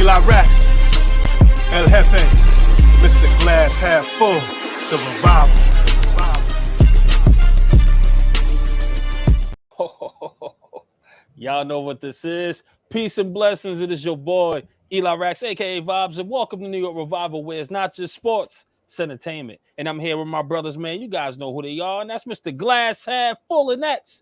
Eli Rax, El Jefe, Mr. Glass Half Full, the revival. Y'all know what this is. Peace and blessings. It is your boy, Eli Rax, a.k.a. Vibes, and welcome to New York Revival, where it's not just sports, it's entertainment. And I'm here with my brothers, man. You guys know who they are, and that's Mr. Glass Half Full, and that's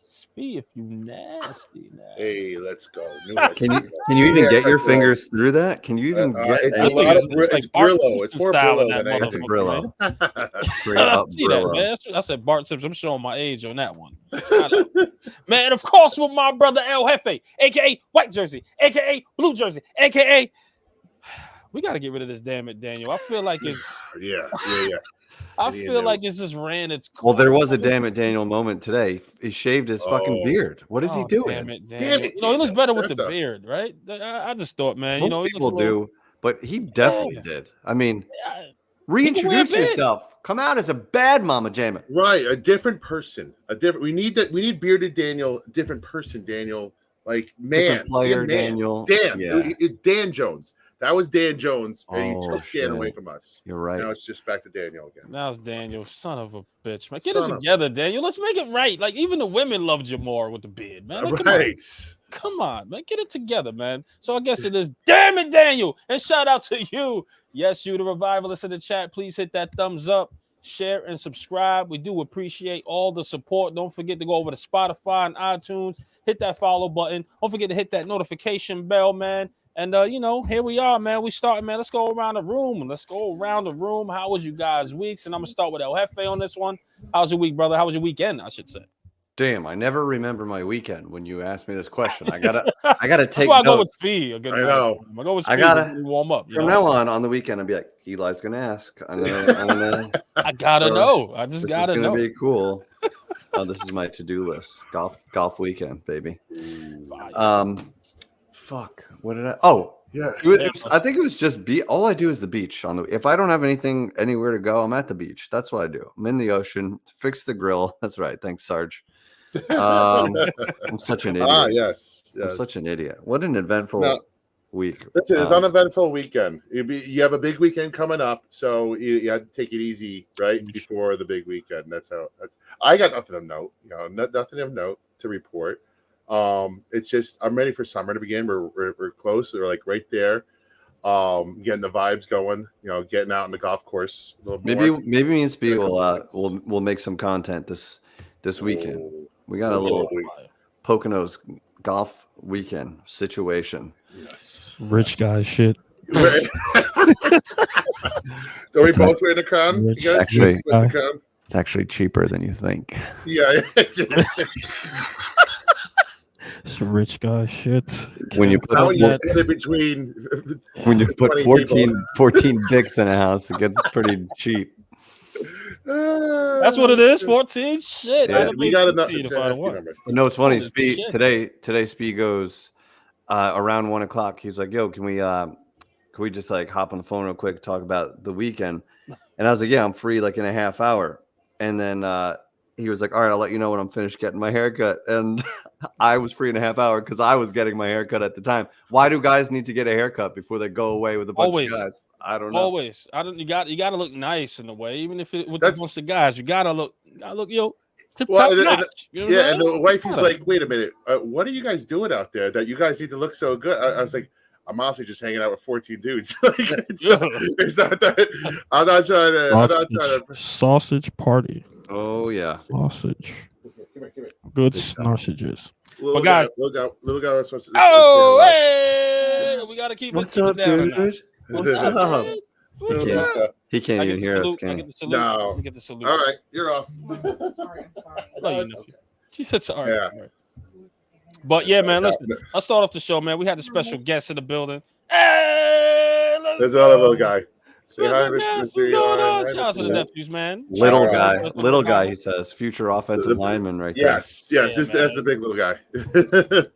Spee, if you nasty now. Hey, let's go. Can you even get your fingers through that? Can you even get it's any- a lot of like Brillo. It's more style in Brillo that than That's a motherfucker, Brillo. Straight I up see that, Brillo. man. I said Bart Simpson. I'm showing my age on that one. Man, of course, with my brother El Jefe, a.k.a. White Jersey, a.k.a. Blue Jersey, a.k.a. We got to get rid of this, damn it, Daniel. I feel like it's... Yeah. I feel like it's just ran its course. Well, there was a damn it Daniel moment today. He shaved his fucking beard. What is he doing? Damn it, Daniel. You know, he looks better with the beard, right? I just thought, man. Most people do, but he definitely did. I mean, reintroduce yourself. Come out as a bad Mama Jamma. Right, a different person. We need bearded Daniel, different person, Daniel. Like man, Different player, Daniel. Dan Jones. That was Dan Jones, and he took shit. Dan away from us. You're right. Now it's just back to Daniel again. Now it's Daniel, son of a bitch, man. Get it together, Daniel. Let's make it right. Like, even the women loved you more with the beard, man. Like, come on, man. Get it together, man. So I guess it is, damn it, Daniel. And shout out to you. Yes, you, the revivalist in the chat. Please hit that thumbs up, share, and subscribe. We do appreciate all the support. Don't forget to go over to Spotify and iTunes. Hit that follow button. Don't forget to hit that notification bell, man. And, here we are, man. We starting, man. Let's go around the room. How was you guys' weeks? And I'm going to start with El Jefe on this one. How's your week, brother? How was your weekend, I should say? Damn, I never remember my weekend when you asked me this question. I gotta take That's why I notes. go with Spee. I know. I go with Spee. I gotta warm up. From now on the weekend, I'll be like, Eli's gonna ask. I'm gonna I gotta know. I just gotta know. This is gonna be cool. This is my to-do list. Golf weekend, baby. Fuck. What did I? Oh, yeah. I think it was just all I do is the beach. If I don't have anywhere to go, I'm at the beach. That's what I do. I'm in the ocean. Fix the grill. That's right. Thanks, Sarge. I'm such an idiot. Yes. I'm such an idiot. What an eventful week. It's an uneventful weekend. You have a big weekend coming up, so you have to take it easy right before the big weekend. I got nothing of note. Nothing of note to report. It's just I'm ready for summer to begin. We're close. We're like right there. Getting the vibes going. Getting out on the golf course. A little maybe more. Me and Spee will make some content this weekend. We got a little Poconos golf weekend situation. Yes. Rich guy shit. Are we both wearing the crown? You guys actually, the crown? It's actually cheaper than you think. Yeah. It's rich guy shit. When you put when you put 14 dicks in a house, it gets pretty cheap. That's what it is. 14. Shit. Yeah. We got enough. No, it's funny. Today Spee goes around 1 o'clock. He's like, "Yo, can we just like hop on the phone real quick, talk about the weekend?" And I was like, "Yeah, I'm free like in a half hour." And then he was like, "All right, I'll let you know when I'm finished getting my haircut." And I was free in a half hour because I was getting my haircut at the time. Why do guys need to get a haircut before they go away with a bunch of guys? I don't know. Always. You got to look nice in a way, even if it with a bunch of guys. You gotta look tip top notch. And the wifey's like, "Wait a minute, what are you guys doing out there that you guys need to look so good?" I was like, "I'm honestly just hanging out with 14 dudes." It's not that. I'm not trying to. Sausage party. Oh yeah, sausage. Come here. Good sausages. But guys, little guy was supposed to. Hey, we gotta keep What's it up, down. dude? What's up? He can't even hear us, can he? No. Get the salute. All right, you're off. Sorry. She said sorry. Yeah. But yeah, man, let's start off the show, man. We had a special guest in the building. Hey, there's another little guy. What's going on? Shout out to the nephews, man. Little guy, he says. Future offensive lineman right there. Yes. That's the big little guy.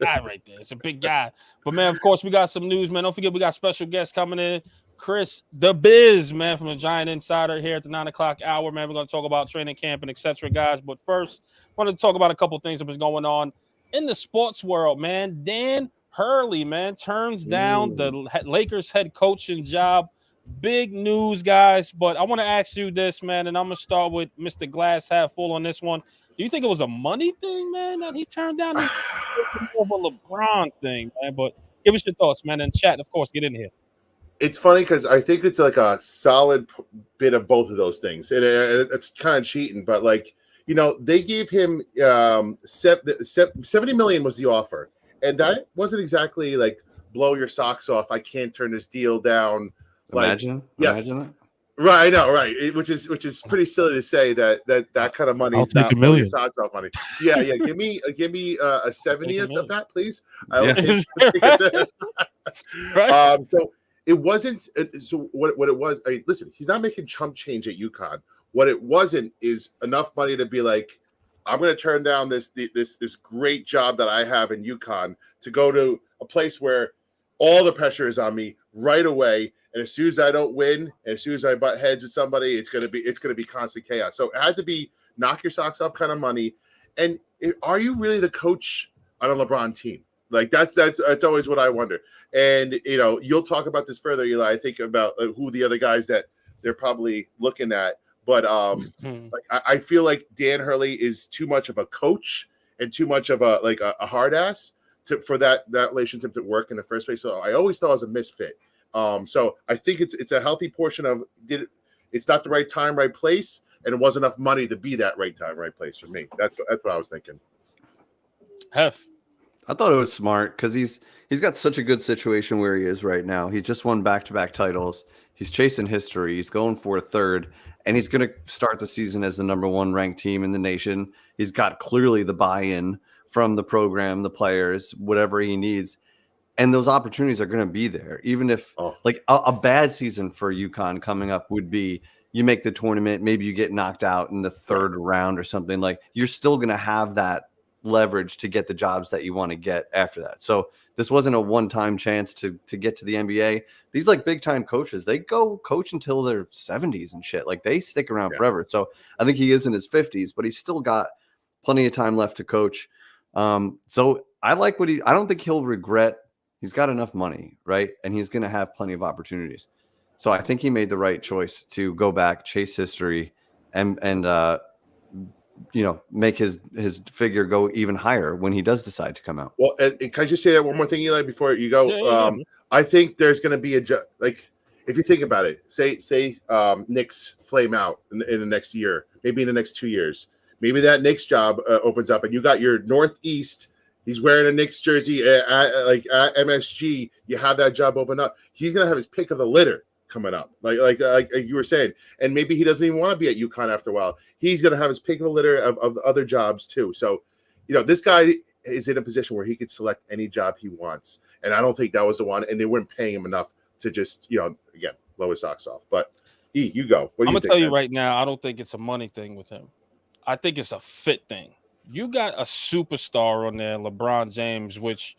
Guy right there. It's a big guy. But, man, of course, we got some news, man. Don't forget we got special guests coming in. Chris the Biz, man, from the Giant Insider here at the 9 o'clock hour, man. We're going to talk about training camp and et cetera, guys. But first, I wanted to talk about a couple things that was going on in the sports world, man. Dan Hurley, man, turns down the Lakers head coaching job. Big news, guys. But I want to ask you this, man, and I'm going to start with Mr. Glass half full on this one. Do you think it was a money thing, man, that he turned down? This more of a LeBron thing, man. But give us your thoughts, man, and chat, of course, get in here. It's funny because I think it's like a solid bit of both of those things. It's kind of cheating, but like, you know, they gave him $70 million was the offer. And that wasn't exactly like blow your socks off. I can't turn this deal down. Imagine it. Right, I know, right. Which is pretty silly to say that kind of money I'll is not take $1 blowing million. your socks off money. Yeah. Give me a 70th of that, please. Right? So it wasn't. So what it was? I mean, listen, he's not making chump change at UConn. What it wasn't is enough money to be like, I'm going to turn down this great job that I have in UConn to go to a place where all the pressure is on me right away. And as soon as I don't win, and as soon as I butt heads with somebody, it's gonna be constant chaos. So it had to be knock your socks off kind of money. And are you really the coach on a LeBron team? Like that's always what I wonder. And you know, you'll talk about this further, Eli. I think about who the other guys that they're probably looking at. But like I feel like Dan Hurley is too much of a coach and too much of a hard ass for that relationship to work in the first place. So I always thought it was a misfit. So I think it's a healthy portion of it's not the right time, right place, and it wasn't enough money to be that right time, right place for me. That's what I was thinking. Hef. I thought it was smart because he's got such a good situation where he is right now. He just won back-to-back titles. He's chasing history. He's going for a third, and he's going to start the season as the number 1 ranked team in the nation. He's got clearly the buy-in from the program, the players, whatever he needs. And those opportunities are going to be there, even if like a bad season for UConn coming up would be you make the tournament, maybe you get knocked out in the 3rd round or something. Like you're still going to have that leverage to get the jobs that you want to get after that. So this wasn't a one-time chance to get to the NBA. These like big-time coaches, they go coach until their 70s and shit. Like they stick around forever. So I think he is in his 50s, but he's still got plenty of time left to coach. So I like I don't think he'll regret. He's got enough money, right? And he's going to have plenty of opportunities. So I think he made the right choice to go back, chase history, and you know, make his figure go even higher when he does decide to come out. Well, and can I just say that one more thing, Eli, before you go? Yeah. I think there's going to be like if you think about it, say Knicks flame out in the next year, maybe in the next 2 years, maybe that Knicks job opens up, and you got your Northeast. He's wearing a Knicks jersey at MSG. You have that job open up. He's gonna have his pick of the litter coming up, like you were saying. And maybe he doesn't even want to be at UConn after a while. He's gonna have his pick of the litter of other jobs too. So, you know, this guy is in a position where he could select any job he wants. And I don't think that was the one. And they weren't paying him enough to just, you know, again, blow his socks off. But you go. I'm gonna tell you right now, I don't think it's a money thing with him. I think it's a fit thing. You got a superstar on there, LeBron James, which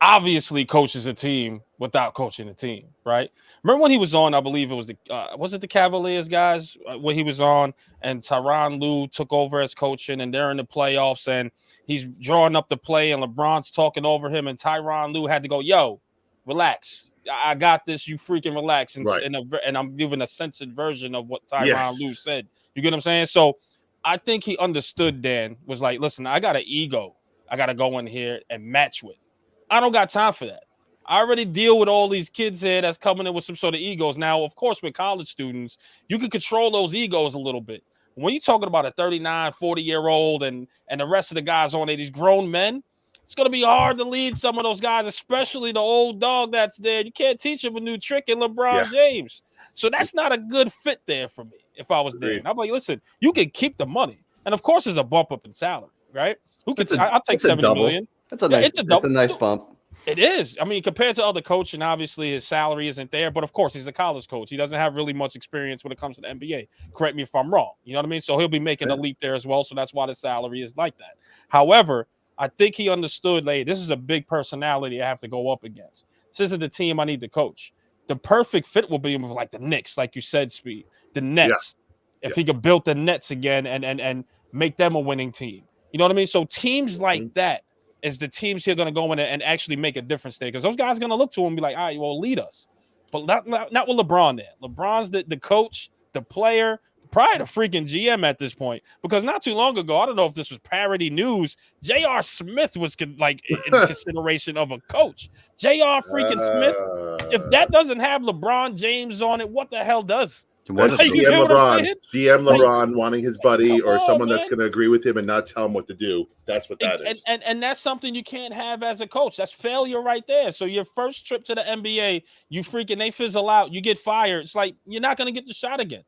obviously coaches a team without coaching a team, right? Remember when he was on, I believe it was the Cavaliers guys when he was on, and Tyronn Lue took over as coaching, and they're in the playoffs, and he's drawing up the play, and LeBron's talking over him, and Tyronn Lue had to go, yo, relax. I got this. You freaking relax. And, and I'm giving a censored version of what Tyronn Lue said. You get what I'm saying? So I think he understood Dan, was like, listen, I got an ego I got to go in here and match with. I don't got time for that. I already deal with all these kids here that's coming in with some sort of egos. Now, of course, with college students, you can control those egos a little bit. When you're talking about a 39, 40-year-old and the rest of the guys on there, these grown men, it's going to be hard to lead some of those guys, especially the old dog that's there. You can't teach him a new trick in LeBron James. So that's not a good fit there for me if I was there. And I'm like, listen, you can keep the money. And, of course, there's a bump up in salary, right? I'll take $70 million. That's a nice bump. It is. I mean, compared to other coaching, obviously his salary isn't there. But, of course, he's a college coach. He doesn't have really much experience when it comes to the NBA. Correct me if I'm wrong. You know what I mean? So he'll be making a leap there as well. So that's why the salary is like that. However, I think he understood, like, this is a big personality I have to go up against. This isn't the team I need to coach. The perfect fit will be with, like, the Knicks, like you said, Speed. The Nets. Yeah. If he could build the Nets again and make them a winning team. You know what I mean? So teams like that, is the teams here going to go in and actually make a difference there? Because those guys are going to look to him and be like, all right, well, lead us. But not with LeBron there. LeBron's the coach, the player, probably the freaking GM at this point. Because not too long ago, I don't know if this was parody news, J.R. Smith was in consideration of a coach. J.R. freaking Smith, if that doesn't have LeBron James on it, what the hell does? That's GM LeBron wanting his buddy or someone that's going to agree with him and not tell him what to do. That's what that is. And that's something you can't have as a coach. That's failure right there. So your first trip to the NBA, they fizzle out, you get fired. It's like you're not going to get the shot again.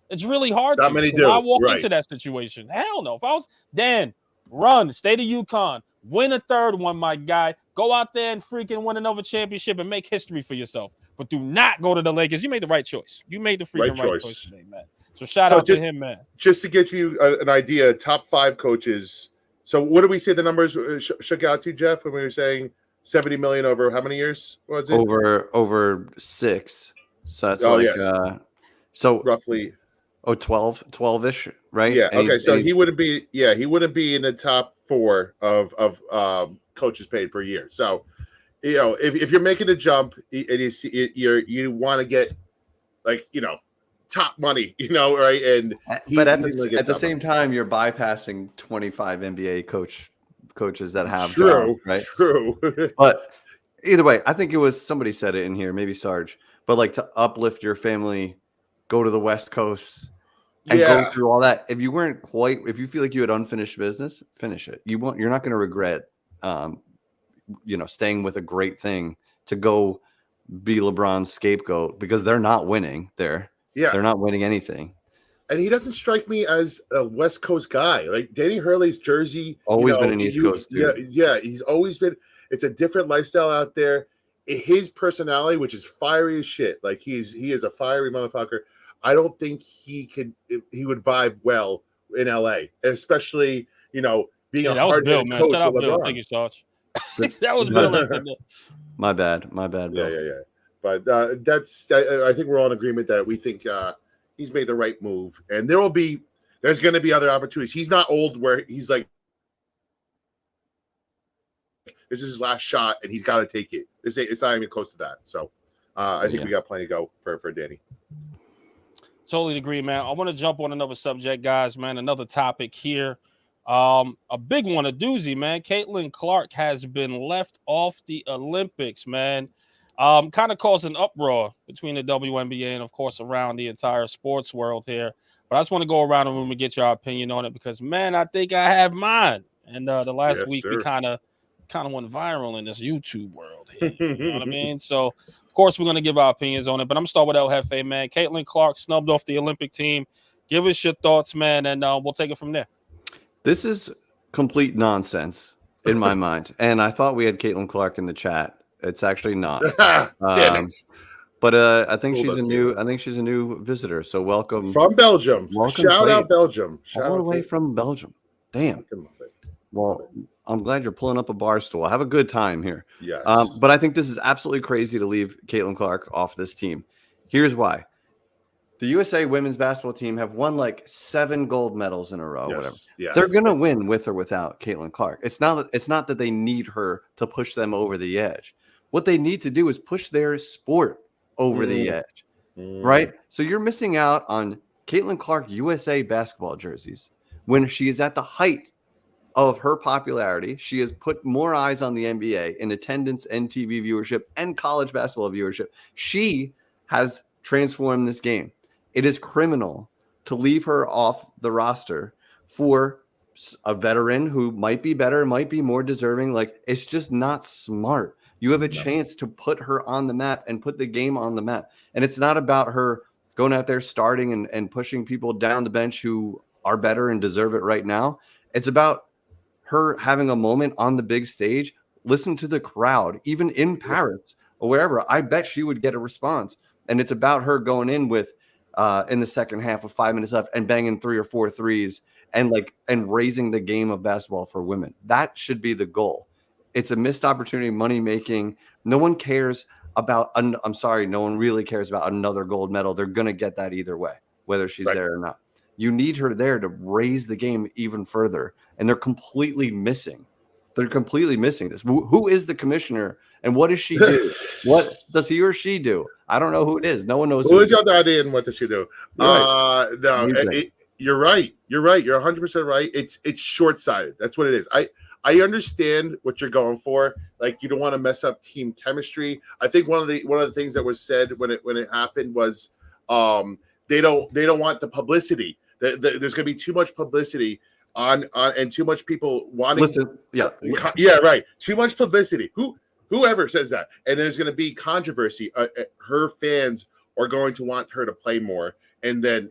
It's really hard. Not many do. I walk into that situation. Hell no. If I was Dan, run, stay to UConn, win a third one, my guy. Go out there and freaking win another championship and make history for yourself. But do not go to the Lakers. You made the right choice. You made the freaking right choice today, man. So shout out to him, man. Just to get you an idea, top 5 coaches. So what did we say the numbers shook out to, Jeff, when we were saying $70 million over how many years was it? Over 6. So that's so roughly 12-ish, right? Yeah. Okay. So he wouldn't be in the top 4 of coaches paid per year. So, if you're making a jump and you want to get top money, right? And but at the same time, you're bypassing 25 NBA coaches that have jobs, right? True. But either way, I think it was somebody said it in here, maybe Sarge, but like to uplift your family, go to the West Coast and go through all that. If you feel like you had unfinished business, finish it. You're not going to regret, staying with a great thing to go be LeBron's scapegoat because they're not winning there. Yeah. They're not winning anything. And he doesn't strike me as a West Coast guy. Like Danny Hurley's jersey. Always been an East Coast dude. Yeah. He's always been. It's a different lifestyle out there. His personality, which is fiery as shit. Like he is a fiery motherfucker. I don't think he would vibe well in LA, especially, being a hard-hitting coach. Shout out Bill. Thank you, Sarge. That was Bill. My bad, Bill. Yeah. But I think we're all in agreement that we think he's made the right move, and there's going to be other opportunities. He's not old where he's like, this is his last shot, and he's got to take it. It's not even close to that. So I think we got plenty to go for Danny. Totally agree, man. I want to jump on another subject, guys, man. Another topic here. A big one, a doozy, man. Caitlin Clark has been left off the Olympics, man. Kind of caused an uproar between the WNBA and, of course, around the entire sports world here. But I just want to go around the room and get your opinion on it because, man, I think I have mine. And the last week we kind of went viral in this YouTube world here. You know what I mean? So, of course, we're going to give our opinions on it. But I'm going to start with El Jefe, man. Caitlin Clark snubbed off the Olympic team. Give us your thoughts, man, and we'll take it from there. This is complete nonsense in my mind. And I thought we had Caitlin Clark in the chat. It's actually not. Damn it. But I think she's a new visitor. So welcome from Belgium. Shout out Belgium. All the way from Belgium. Damn. Well, I'm glad you're pulling up a bar stool. Have a good time here. Yes. But I think this is absolutely crazy to leave Caitlin Clark off this team. Here's why. The USA women's basketball team have won like 7 gold medals in a row. Whatever. Yeah. They're gonna win with or without Caitlin Clark. It's not that they need her to push them over the edge. What they need to do is push their sport over the edge, right? So you're missing out on Caitlin Clark USA basketball jerseys when she is at the height of her popularity. She has put more eyes on the NBA in attendance and TV viewership and college basketball viewership. She has transformed this game. It is criminal to leave her off the roster for a veteran who might be better, might be more deserving. Like, it's just not smart. You have a chance to put her on the map and put the game on the map. And it's not about her going out there starting and pushing people down the bench who are better and deserve it right now. It's about her having a moment on the big stage. Listen to the crowd, even in Paris or wherever. I bet she would get a response. And it's about her going in with in the second half with 5 minutes left and banging 3 or 4 threes and raising the game of basketball for women. That should be the goal. It's a missed opportunity, money making. No one cares about. No one really cares about another gold medal. They're gonna get that either way, whether she's there or not. You need her there to raise the game even further, and they're completely missing They're completely missing this. Who is the commissioner and what does she do? What does he or she do? I don't know who it is. No one knows. Who is your daddy and what does she do? Right. No, you're right. You're right. You're 100% right. It's short-sighted. That's what it is. I understand what you're going for. Like, you don't want to mess up team chemistry. I think one of the things that was said when it happened was they don't want the publicity. There's going to be too much publicity on and too much people wanting. Listen, yeah, right. Too much publicity. Whoever says that, and there's going to be controversy. Her fans are going to want her to play more, and then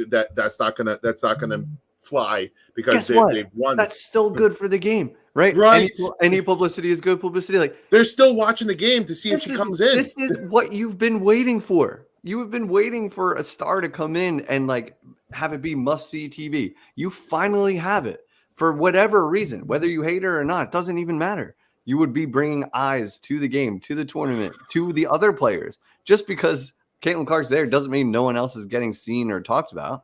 that's not gonna fly because they've won. That's still good for the game, right? Right. Any publicity is good publicity. Like, they're still watching the game to see if she comes in. This is what you've been waiting for. You have been waiting for a star to come in and like have it be must-see TV. You finally have it for whatever reason, whether you hate her or not. It doesn't even matter. You would be bringing eyes to the game, to the tournament, to the other players. Just because Caitlin Clark's there doesn't mean no one else is getting seen or talked about.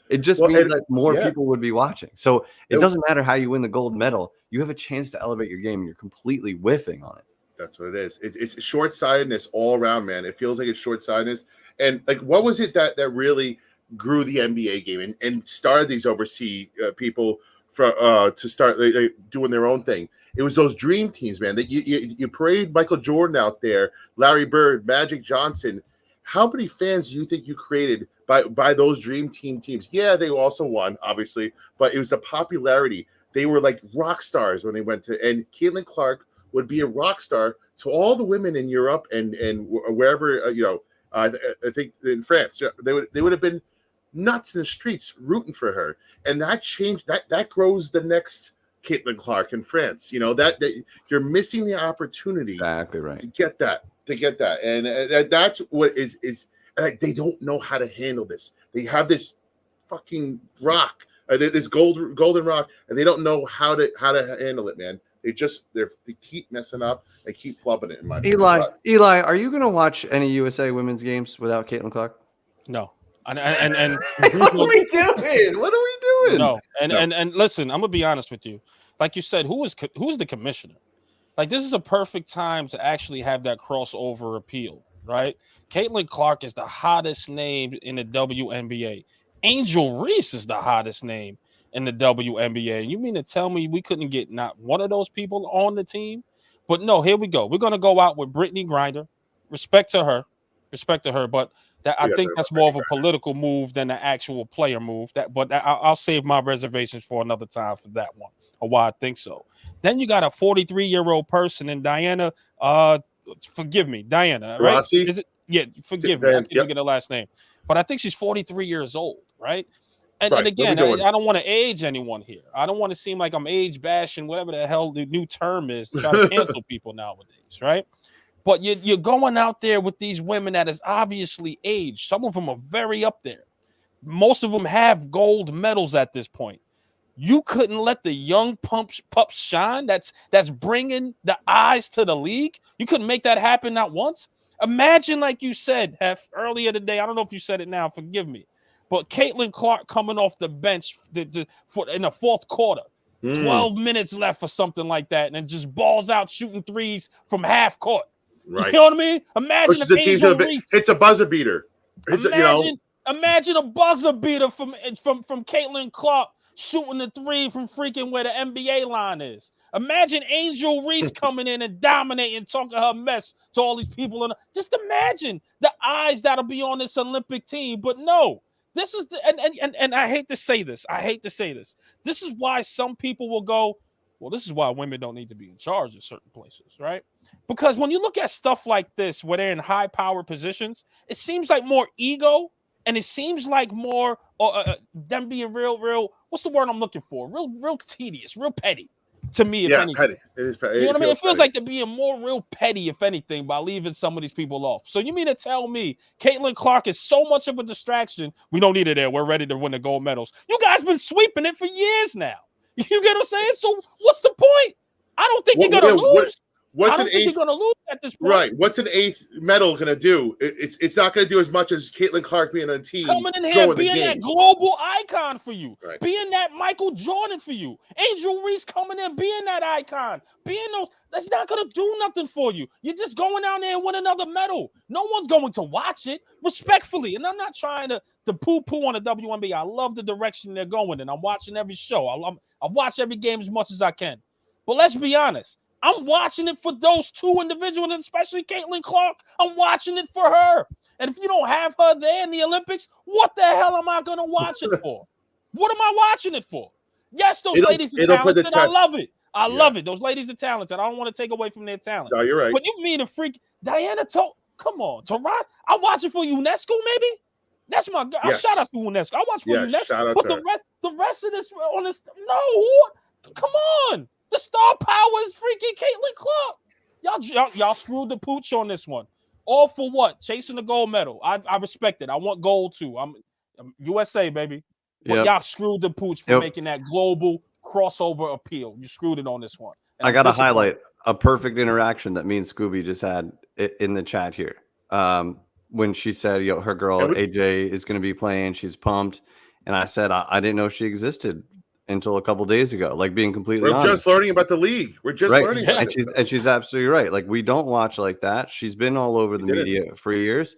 It just means that more people would be watching. So it doesn't matter how you win the gold medal. You have a chance to elevate your game, and you're completely whiffing on it. That's what it is. It's short-sightedness all around, man. It feels like it's short-sightedness. And like, what was it that really grew the NBA game and started these overseas people to start doing their own thing? It was those dream teams, man. That you parade Michael Jordan out there, Larry Bird, Magic Johnson. How many fans do you think you created by those dream teams? Yeah, they also won, obviously, but it was the popularity. They were like rock stars when they went to, and Caitlin Clark would be a rock star to all the women in Europe and wherever I think in France. They would have been nuts in the streets rooting for her, and that changed. That grows the next Caitlin Clark in France. That you're missing the opportunity. Exactly right. To get that, and that's what is. And they don't know how to handle this. They have this fucking rock, this golden rock, and they don't know how to handle it, man. They keep messing up. They keep flubbing it. In my Eli, are you going to watch any USA women's games without Caitlin Clark? No. And what are we doing? What are we doing? No. And listen, I'm gonna be honest with you. Like you said, who's the commissioner? Like, this is a perfect time to actually have that crossover appeal, right? Caitlin Clark is the hottest name in the WNBA. Angel Reese is the hottest name in the WNBA. You mean to tell me we couldn't get not one of those people on the team? But no, here we go. We're gonna go out with Brittany Griner. Respect to her, but I think that's more of a political move than an actual player move. But I'll save my reservations for another time for that one, or why I think so. Then you got a 43-year-old person in Diana. Forgive me, Diana. Right? Rossi? Is it? Yeah, forgive me. I can't get her last name, but I think she's 43 years old, right? And again, I don't want to age anyone here. I don't want to seem like I'm age bashing, whatever the hell the new term is, to try to cancel people nowadays, right? But you're going out there with these women that is obviously aged. Some of them are very up there. Most of them have gold medals at this point. You couldn't let the young pups shine. That's bringing the eyes to the league. You couldn't make that happen not once. Imagine, like you said, Hef, earlier today. I don't know if you said it now. Forgive me. But Caitlin Clark coming off the bench in the fourth quarter. 12 minutes left or something like that. And then just balls out shooting threes from half court. Right. You know what I mean? Imagine if Angel Reese, it's a buzzer beater. Imagine a buzzer beater from Caitlin Clark shooting the three from freaking where the NBA line is. Imagine Angel Reese coming in and dominating, talking her mess to all these people. Just imagine the eyes that'll be on this Olympic team. But no, this is and I hate to say this. This is why some people will go, well, this is why women don't need to be in charge of certain places, right? Because when you look at stuff like this, where they're in high power positions, it seems like more ego, and it seems like more them being real. What's the word I'm looking for? Real tedious, real petty to me. If anything, petty. It is petty. You know what I mean? It feels like they're being more real petty, if anything, by leaving some of these people off. So you mean to tell me Caitlin Clark is so much of a distraction? We don't need her there. We're ready to win the gold medals. You guys been sweeping it for years now. You get what I'm saying? So what's the point? I don't think you're gonna lose. what's I don't an think eighth you're going to lose at this point. Right. What's an eighth medal going to do? It's not going to do as much as Caitlin Clark being on a team. Coming in here being that global icon for you. Right. Being that Michael Jordan for you. Angel Reese coming in being that icon. Being those, that's not going to do nothing for you. You're just going down there and win another medal. No one's going to watch it respectfully. And I'm not trying to poo-poo on the WNBA. I love the direction they're going in. I'm watching every show. I watch every game as much as I can. But let's be honest. I'm watching it for those two individuals, and especially Caitlin Clark. I'm watching it for her. And if you don't have her there in the Olympics, what the hell am I going to watch it for? What am I watching it for? Yes, those ladies are talented. I love it. I love it. Those ladies are talented. I don't want to take away from their talent. No, you're right. But you mean a freak. Diana told, come on, Taraz. I watch it for UNESCO, maybe? That's my girl. Yes. Shout out to UNESCO. I watch for UNESCO. Shout out but to the rest of this on this, no, come on. The star power is freaking Caitlin Clark. Y'all screwed the pooch on this one. All for what? Chasing the gold medal. I respect it. I want gold too. I'm USA, baby. But y'all screwed the pooch for making that global crossover appeal. You screwed it on this one. And I got to highlight a perfect interaction that me and Scooby just had in the chat here. When she said, her girl AJ is going to be playing. She's pumped. And I said, I didn't know she existed until a couple days ago, like being completely honest. We're just learning about the league. We're just learning about it. And she's absolutely right. Like, we don't watch like that. She's been all over the media for years.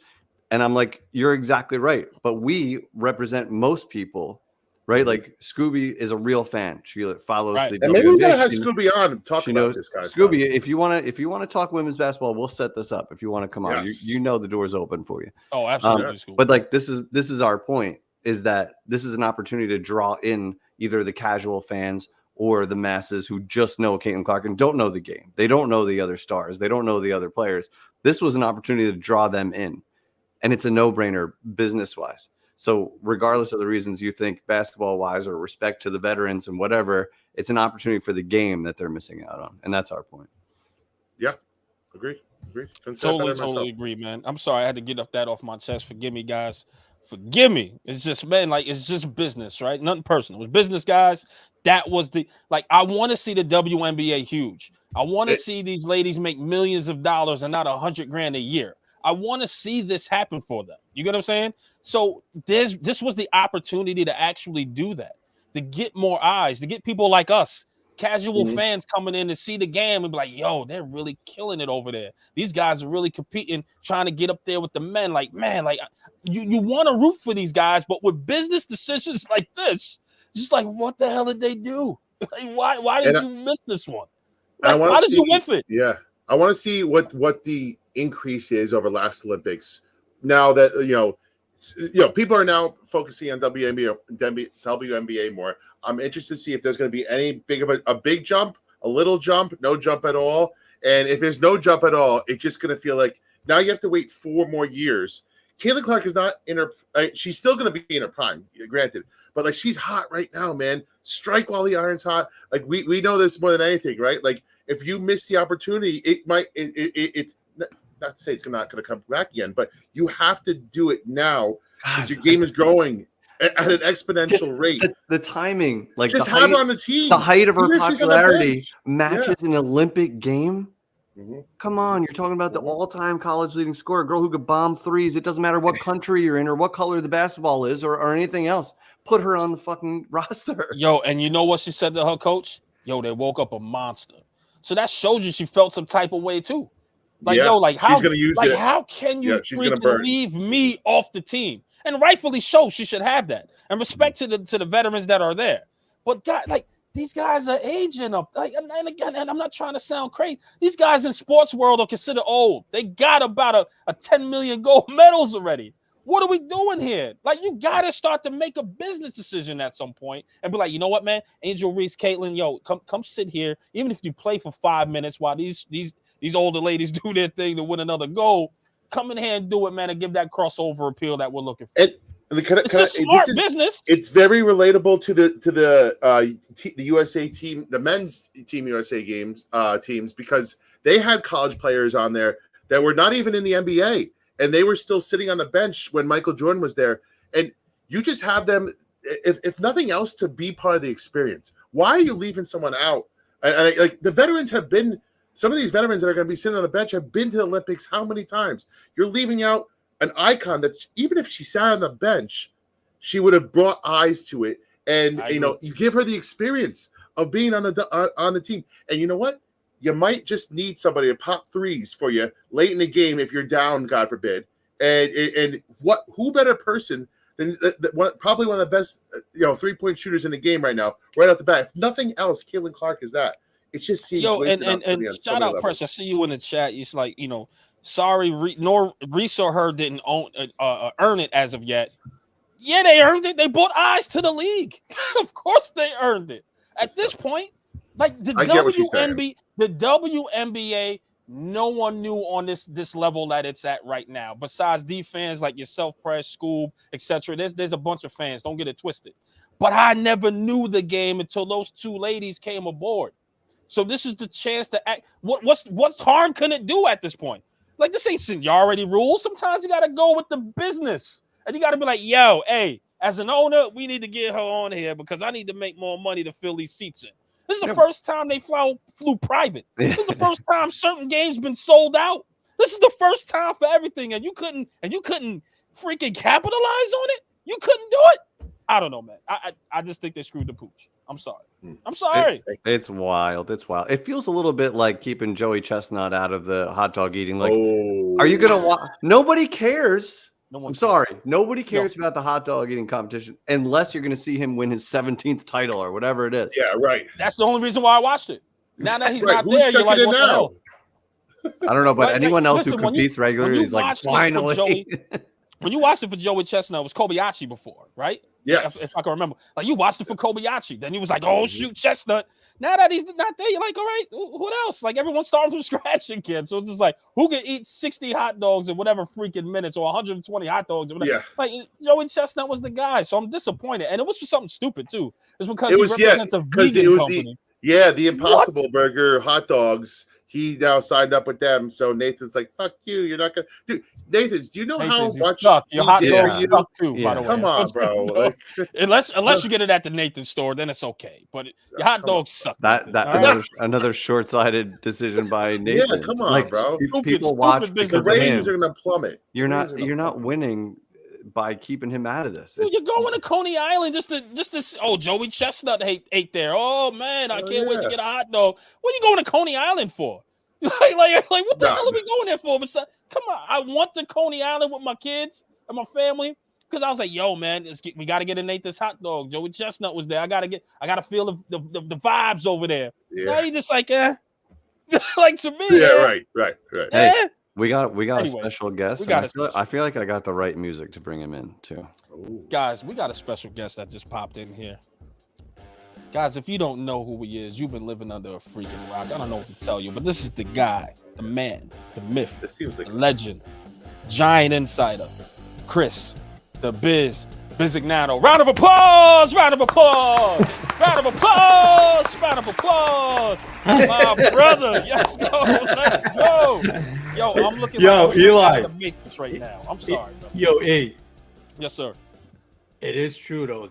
And I'm like, you're exactly right. But we represent most people, right? Like, Scooby is a real fan. She follows the and maybe we gotta have Scooby on and talk about this guy. Scooby, if you want to talk women's basketball, we'll set this up. If you want to come on, you know the door's open for you. Oh, absolutely. But like, this is our point, is that this is an opportunity to draw in either the casual fans or the masses who just know Caitlin Clark and don't know the game. They don't know the other stars. They don't know the other players. This was an opportunity to draw them in. And it's a no-brainer business-wise. So regardless of the reasons you think basketball-wise or respect to the veterans and whatever, it's an opportunity for the game that they're missing out on. And that's our point. Yeah, agree. Totally agree, man. I'm sorry I had to get that off my chest. Forgive me, guys. Forgive me. It's just, man, like, it's just business, right? Nothing personal. It was business, guys. That was I want to see the WNBA huge. I want to see these ladies make millions of dollars and not $100,000 a year. I want to see this happen for them. You get what I'm saying? So this was the opportunity to actually do that, to get more eyes, to get people like us, casual fans coming in to see the game and be like, yo, they're really killing it over there. These guys are really competing, trying to get up there with the men. Like, man, like, you want to root for these guys, but with business decisions like this, just like, what the hell did they do? Like, why did you miss this one? Like, why did you whiff it? Yeah, I want to see what the increase is over last Olympics. Now that people are now focusing on WNBA more. I'm interested to see if there's going to be any big of a big jump, a little jump, no jump at all. And if there's no jump at all, it's just going to feel like now you have to wait 4 more years. Caitlin Clark is not in her. She's still going to be in her prime, granted, but like, she's hot right now, man. Strike while the iron's hot. Like, we know this more than anything, right? Like, if you miss the opportunity, it might. It's not to say it's not going to come back again, but you have to do it now because your game is growing at an exponential rate. The timing, like, just have her on the team. The height of her popularity matches an Olympic game. Come on, you're talking about the all-time college leading scorer, a girl who could bomb threes. It doesn't matter what country you're in or what color the basketball is or anything else. Put her on the fucking roster. Yo, and you know what she said to her coach? Yo, they woke up a monster. So that showed you she felt some type of way too. Like, yo, like, how, she's gonna use it. How can you freaking leave me off the team? And rightfully so, she should have that. And respect to the veterans that are there. But God, like, these guys are aging up. Like, and again, and I'm not trying to sound crazy. These guys in sports world are considered old. They got about a 10 million gold medals already. What are we doing here? Like, you got to start to make a business decision at some point and be like, you know what, man? Angel Reese, Caitlin, yo, come sit here. Even if you play for 5 minutes while these older ladies do their thing to win another goal, come in here and do it, man, and give that crossover appeal that we're looking for. It's a smart business. It's very relatable to the USA team, the men's Team USA teams, because they had college players on there that were not even in the NBA, and they were still sitting on the bench when Michael Jordan was there. And you just have them, if nothing else, to be part of the experience. Why are you leaving someone out? And like, the veterans have been Some of these veterans that are going to be sitting on the bench have been to the Olympics how many times? You're leaving out an icon that even if she sat on the bench, she would have brought eyes to it. And, you give her the experience of being on the team. And you know what? You might just need somebody to pop threes for you late in the game if you're down, God forbid. And who better person than probably one of the best 3-point shooters in the game right now, right off the bat. If nothing else, Caitlin Clark is that. It just seems and shout out, Press. I see you in the chat. It's like, sorry, Reese or her didn't earn it as of yet. Yeah, they earned it. They brought eyes to the league. Of course, they earned it. At this point, like the WNBA, no one knew on this level that it's at right now. Besides the fans like yourself, Press, Scoob, etc. There's a bunch of fans. Don't get it twisted. But I never knew the game until those two ladies came aboard. So this is the chance to act. What's harm can it do at this point? Like, this ain't seniority rules. Sometimes you got to go with the business. And you got to be like, yo, hey, as an owner, we need to get her on here because I need to make more money to fill these seats in. This is the first time they flew private. This is the first time certain games been sold out. This is the first time for everything. And you couldn't freaking capitalize on it? You couldn't do it? I don't know, man. I just think they screwed the pooch. I'm sorry. I'm sorry. It's wild. It's wild. It feels a little bit like keeping Joey Chestnut out of the hot dog eating. Like, are you going to watch? Nobody cares. I'm sorry. Nobody cares about the hot dog eating competition unless you're going to see him win his 17th title or whatever it is. Yeah, right. That's the only reason why I watched it. Now that he's not there, you're like, what the hell? I don't know, but anyone else who competes regularly is like, finally. When you watched it for Joey Chestnut, it was Kobayashi before, right? Yes. If I can remember. Like, you watched it for Kobayashi. Then you was like, oh, shoot, Chestnut. Now that he's not there, you're like, all right, who else? Like, everyone's starting from scratch again. So it's just like, who can eat 60 hot dogs in whatever freaking minutes or 120 hot dogs? Or whatever. Yeah. Like, Joey Chestnut was the guy. So I'm disappointed. And it was for something stupid, too. It's because he represents a vegan company. The Impossible Burger hot dogs. He now signed up with them. So Nathan's like, fuck you. You're not going to. Dude, Nathan, do you know how much your hot dogs suck too, by the way? Come on, bro. Like, unless you get it at the Nathan store, then it's okay. But your hot dogs suck. Another short-sighted decision by Nathan. Yeah, come on, bro. People watch because the ratings are going to plummet. You're not winning by keeping him out of this. Dude, you're going to Coney Island just to oh, Joey Chestnut ate there. Oh man, I can't wait to get a hot dog. What are you going to Coney Island for? like what the hell are we going there for? Besides, come on, I want to Coney Island with my kids and my family because I was like, yo, man, we got to get a Nathan's hot dog. Joey Chestnut was there. I gotta feel the vibes over there. Yeah. Now you just like, like to me. Yeah, right. Hey, we got a special guest. I feel like I got the right music to bring him in too. Ooh. Guys, we got a special guest that just popped in here. Guys, if you don't know who he is, you've been living under a freaking rock. I don't know what to tell you, but this is the guy, the man, the myth, the legend, giant insider, Chris, the Bisignano. Round of applause! Round of applause! Round of applause! Round of applause! My brother, let's go! Let's go! Yo, I'm looking like Eli. The Matrix right now. I'm sorry, bro. Yo, E. Yes, sir. It is true though.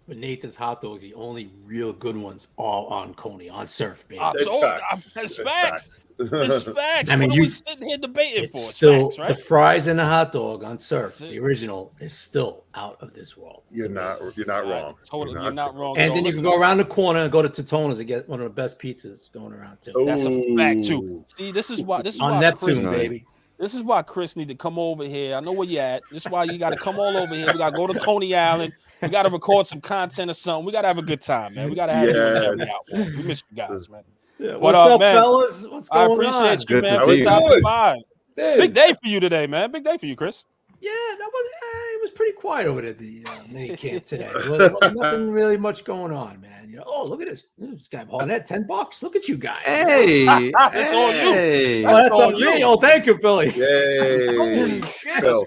With Nathan's hot dogs, the only real good ones all on Coney, on Surf, baby. It's facts. It's facts. I mean, what are we sitting here debating for? It's still facts, right? The fries and the hot dog on Surf, the original, is still out of this world. You're not wrong. Totally, you're not wrong. And then you can go around the corner and go to Totona's and get one of the best pizzas going around too. That's a fact too. See, this is why on Neptune, baby. This is why Chris need to come over here. I know where you at. This is why you got to come all over here. We got to go to Coney Island. We got to record some content or something. We got to have a good time, man. We got to have you out, man. We miss you guys, man. Yeah, what's up, man? Fellas? What's going on? I appreciate you, man, for stopping by. Big day for you today, man. Big day for you, Chris. Yeah, it was pretty quiet over at the mini camp today. There was nothing really much going on, man. Look at this guy hauling that $10. Look at you guys. Hey, that's all you. That's on me. Oh, thank you, Billy. Yay.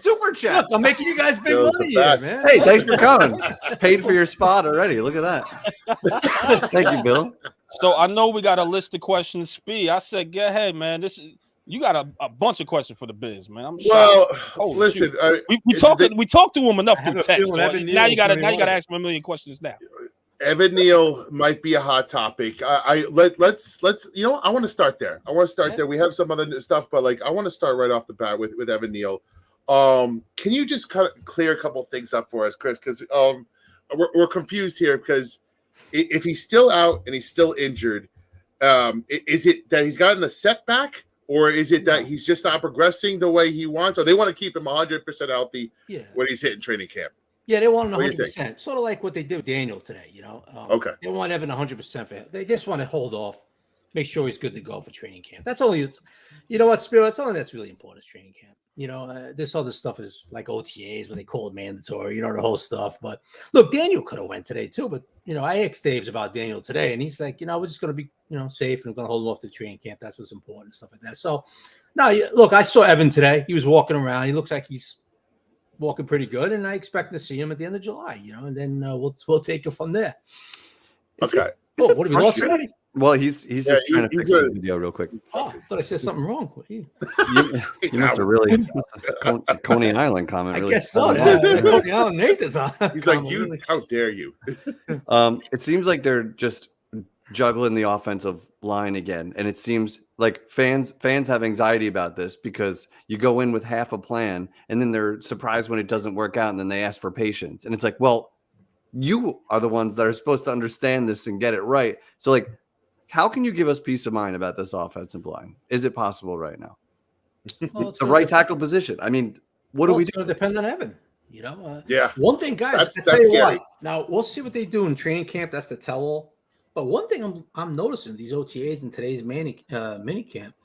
Super chat. Look, I'm making you guys big money here, man. Hey, thanks for coming. It's paid for your spot already. Look at that. Thank you, Bill. So I know we got a list of questions. Speed. I said, go ahead, man. You got a bunch of questions for the biz, man. I'm listen, we talked to him enough through text. So now you got to ask him a million questions now. Evan Neal might be a hot topic. Let's I want to start there. There. We have some other stuff, but I want to start right off the bat with Evan Neal. Can you just kind of clear a couple things up for us, Chris? Because we're confused here because if he's still out and he's still injured, is it that he's gotten a setback, or is it that he's just not progressing the way he wants, or they want to keep him 100% healthy when he's hitting training camp? Yeah, they want him 100%. Sort of like what they did with Daniel today, Okay. They want Evan 100% for him. They just want to hold off, make sure he's good to go for training camp. That's only, Spiro, that's only that's really important is training camp. This other stuff is like OTAs when they call it mandatory, the whole stuff. But look, Daniel could have went today too. But, I asked Dave's about Daniel today, and he's like, we're just going to be, safe, and we're going to hold him off the training camp. That's what's important and stuff like that. So, no, look, I saw Evan today. He was walking around. He looks like he's walking pretty good, and I expect to see him at the end of July, and then we'll take it from there. Okay. What have we lost already? Well, he's just trying to fix the video real quick. Oh, I thought I said something wrong. You must have really Coney Island comment. Really, I guess so. Coney Island Nathan's on. He's like, how dare you? It seems like they're just juggling the offensive line again, and it seems like fans have anxiety about this because you go in with half a plan, and then they're surprised when it doesn't work out, and then they ask for patience, and it's like, well, you are the ones that are supposed to understand this and get it right. So, how can you give us peace of mind about this offensive line? Is it possible right now? Well, it's the right tackle position. I mean, what do we do? It's going to depend on Evan. Yeah. One thing, guys, I tell you what. Now we'll see what they do in training camp. That's the tell-all. But one thing I'm noticing these OTAs in today's mini camp,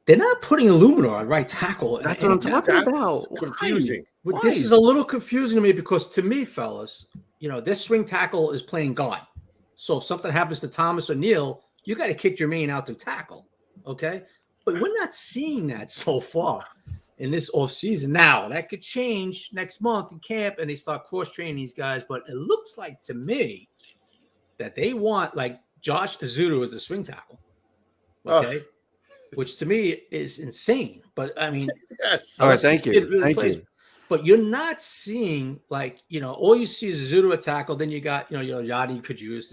they're not putting Illuminor on right tackle. That's what I'm talking about. Confusing. Well, this is a little confusing to me because to me, fellas, this swing tackle is playing guard. So if something happens to Thomas or Neal, you got to kick Jermaine out to tackle, okay? But we're not seeing that so far in this offseason. Now, that could change next month in camp, and they start cross-training these guys. But it looks like to me that they want, Josh Azudu as the swing tackle, okay? Which to me is insane. But, I mean. Yes. All right, thank you. Thank you. But you're not seeing all you see is Azudu at tackle. Then you got Yadi Kajus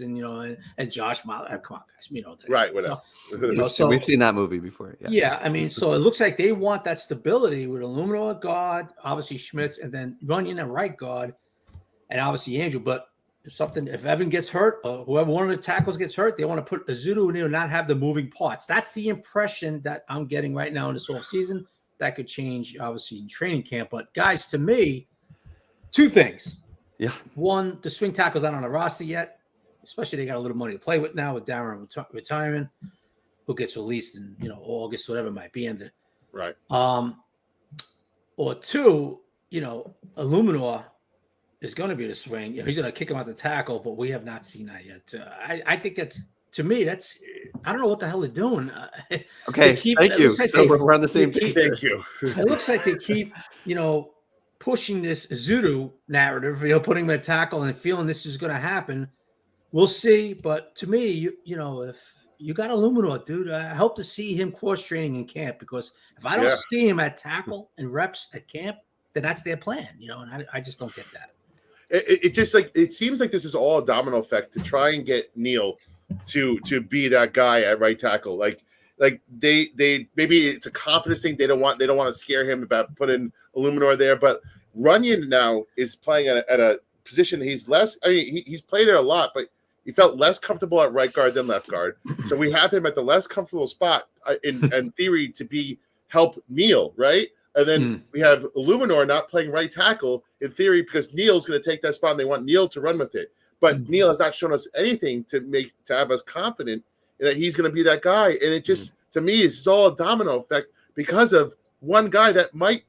and Josh Malik. Come on, guys, that. Right, whatever. So we've seen that movie before. Yeah, I mean, so it looks like they want that stability with Illuminor at guard, obviously Schmitz, and then Runyon at right guard, and obviously Andrew. But if Evan gets hurt, or whoever one of the tackles gets hurt, they want to put Azudu in not have the moving parts. That's the impression that I'm getting right now in this offseason. That could change, obviously, in training camp. But, guys, to me, two things. Yeah. One, the swing tackle's not on the roster yet, especially they got a little money to play with now with Darren retirement, who gets released in, August, whatever it might be. Right. Or two, Illuminor is going to be the swing. He's going to kick him out the tackle, but we have not seen that yet. I think that's, to me, I don't know what the hell they're doing. Okay, thank you. So we're on the same page. Thank you. It looks like they keep, pushing this Azudu narrative, putting him at tackle and feeling this is going to happen. We'll see. But to me, if you got Illuminor, dude, I hope to see him cross-training in camp, because if I don't see him at tackle and reps at camp, then that's their plan, and I just don't get that. It just it seems like this is all a domino effect to try and get Neal to be that guy at right tackle. Like they maybe it's a confidence thing. They don't want to scare him about putting Illuminor there. But Runyon now is playing at a position he's less. I mean, he's played there a lot, but he felt less comfortable at right guard than left guard. So we have him at the less comfortable spot in theory to help Neal, right? And then we have Illuminor not playing right tackle in theory because Neal's going to take that spot and they want Neal to run with it. But Neal has not shown us anything to have us confident that he's going to be that guy. And it just, to me, it's all a domino effect because of one guy that might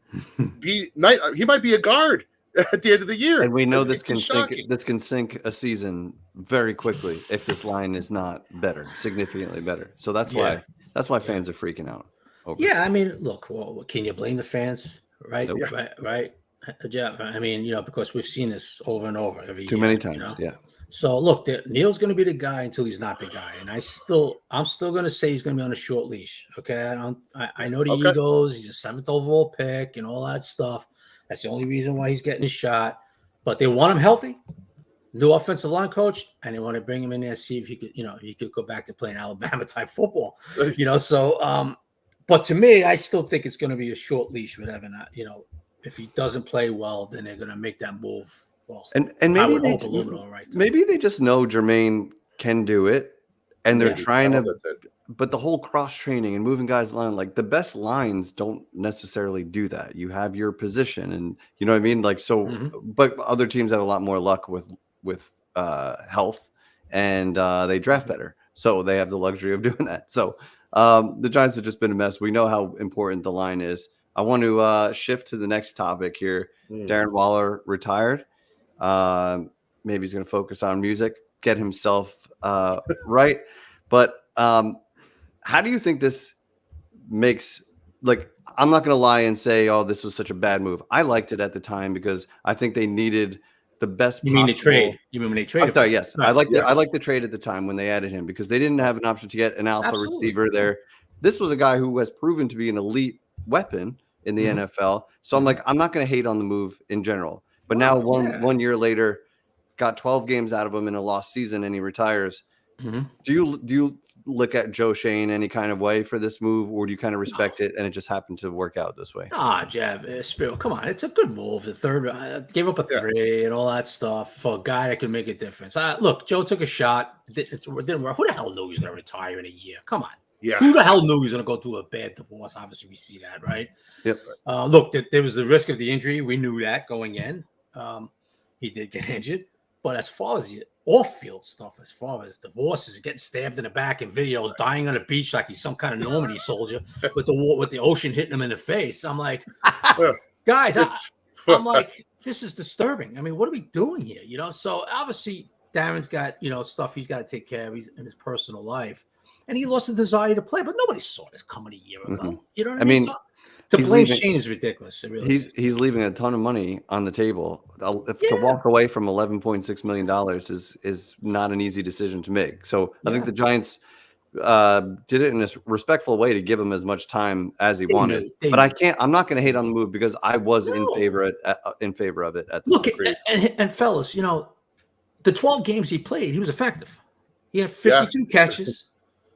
be he might be a guard at the end of the year. And we know this can sink a season very quickly if this line is not better, significantly better. So that's why fans are freaking out. I mean, look, well, can you blame the fans? Right? Nope. Right. Yeah, I mean, because we've seen this over and over every too year, many times. Yeah. So look, Neal's going to be the guy until he's not the guy, and I'm still going to say he's going to be on a short leash. Okay, I know the egos. He's a 7th overall pick and all that stuff. That's the only reason why he's getting his shot. But they want him healthy. new offensive line coach, and they want to bring him in there, see if he could go back to playing Alabama type football. So but to me, I still think it's going to be a short leash with Evan. If he doesn't play well, then they're going to make that move. Well, and maybe maybe they just know Jermaine can do it, and they're trying to. But the whole cross training and moving guys line, like the best lines don't necessarily do that. You have your position, and you know what I mean. Like so, but other teams have a lot more luck with health, and they draft better, so they have the luxury of doing that. So the Giants have just been a mess. We know how important the line is. I want to shift to the next topic here. Darren Waller retired. Maybe he's going to focus on music, get himself right. But how do you think this makes, like, I'm not going to lie and say, oh, this was such a bad move. I liked it at the time because I think they needed the best. You mean the trade? You mean when they traded? I'm sorry, yes. Right. I like the trade at the time when they added him because they didn't have an option to get an alpha receiver there. This was a guy who has proven to be an elite weapon in the NFL. So I'm like, I'm not going to hate on the move in general. But now one year later, got 12 games out of him in a lost season and he retires. Do you look at Joe Shane any kind of way for this move, or do you kind of respect it and it just happened to work out this way? Jeff, Spiro, come on, it's a good move. The third gave up a 3 and all that stuff for a guy that can make a difference. Look, Joe took a shot. It didn't work. Who the hell knew he was going to retire in a year? Come on. Yeah. Who the hell knew he was going to go through a bad divorce? Obviously, we see that, right? Yep. Look, there was the risk of the injury. We knew that going in. He did get injured. But as far as the off-field stuff, as far as divorces, getting stabbed in the back in videos, dying on a beach like he's some kind of Normandy soldier with the ocean hitting him in the face, I'm like, guys, I'm like, this is disturbing. I mean, what are we doing here? So obviously Darren's got, stuff he's got to take care of in his personal life. And he lost the desire to play, but nobody saw this coming a year ago. You know what I mean? So, to blame Shane is ridiculous. It really he's leaving a ton of money on the table. To walk away from $11.6 million is not an easy decision to make. So I think the Giants did it in a respectful way to give him as much time as he wanted. But I'm not going to hate on the move because I was in favor of it. At the and fellas, the 12 games he played, he was effective. He had 52 catches.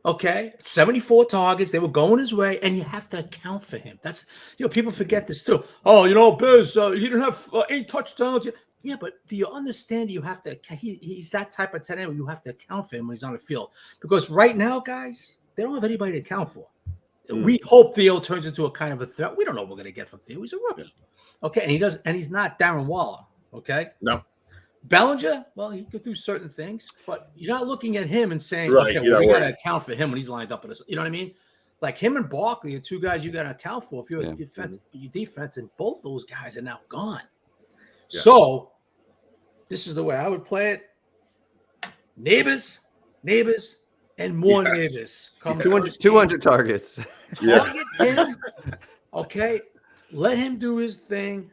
Okay, 74 targets. They were going his way, and you have to account for him. That's people forget this too. Oh, Biz, he didn't have 8 touchdowns. Yeah, but do you understand? You have to. He's that type of tight end where you have to account for him when he's on the field. Because right now, guys, they don't have anybody to account for. We hope Theo turns into a kind of a threat. We don't know what we're going to get from Theo. He's a rookie. Okay, and he's not Darren Waller. Okay, no. Bellinger, well, he could do certain things, but you're not looking at him and saying, okay, we got to account for him when he's lined up in us. You know what I mean? Like him and Barkley are 2 guys you got to account for if you're a defense, and both those guys are now gone. Yeah. So this is the way I would play it. Nabers, and more Nabers. 200 targets. Target him. Okay, let him do his thing.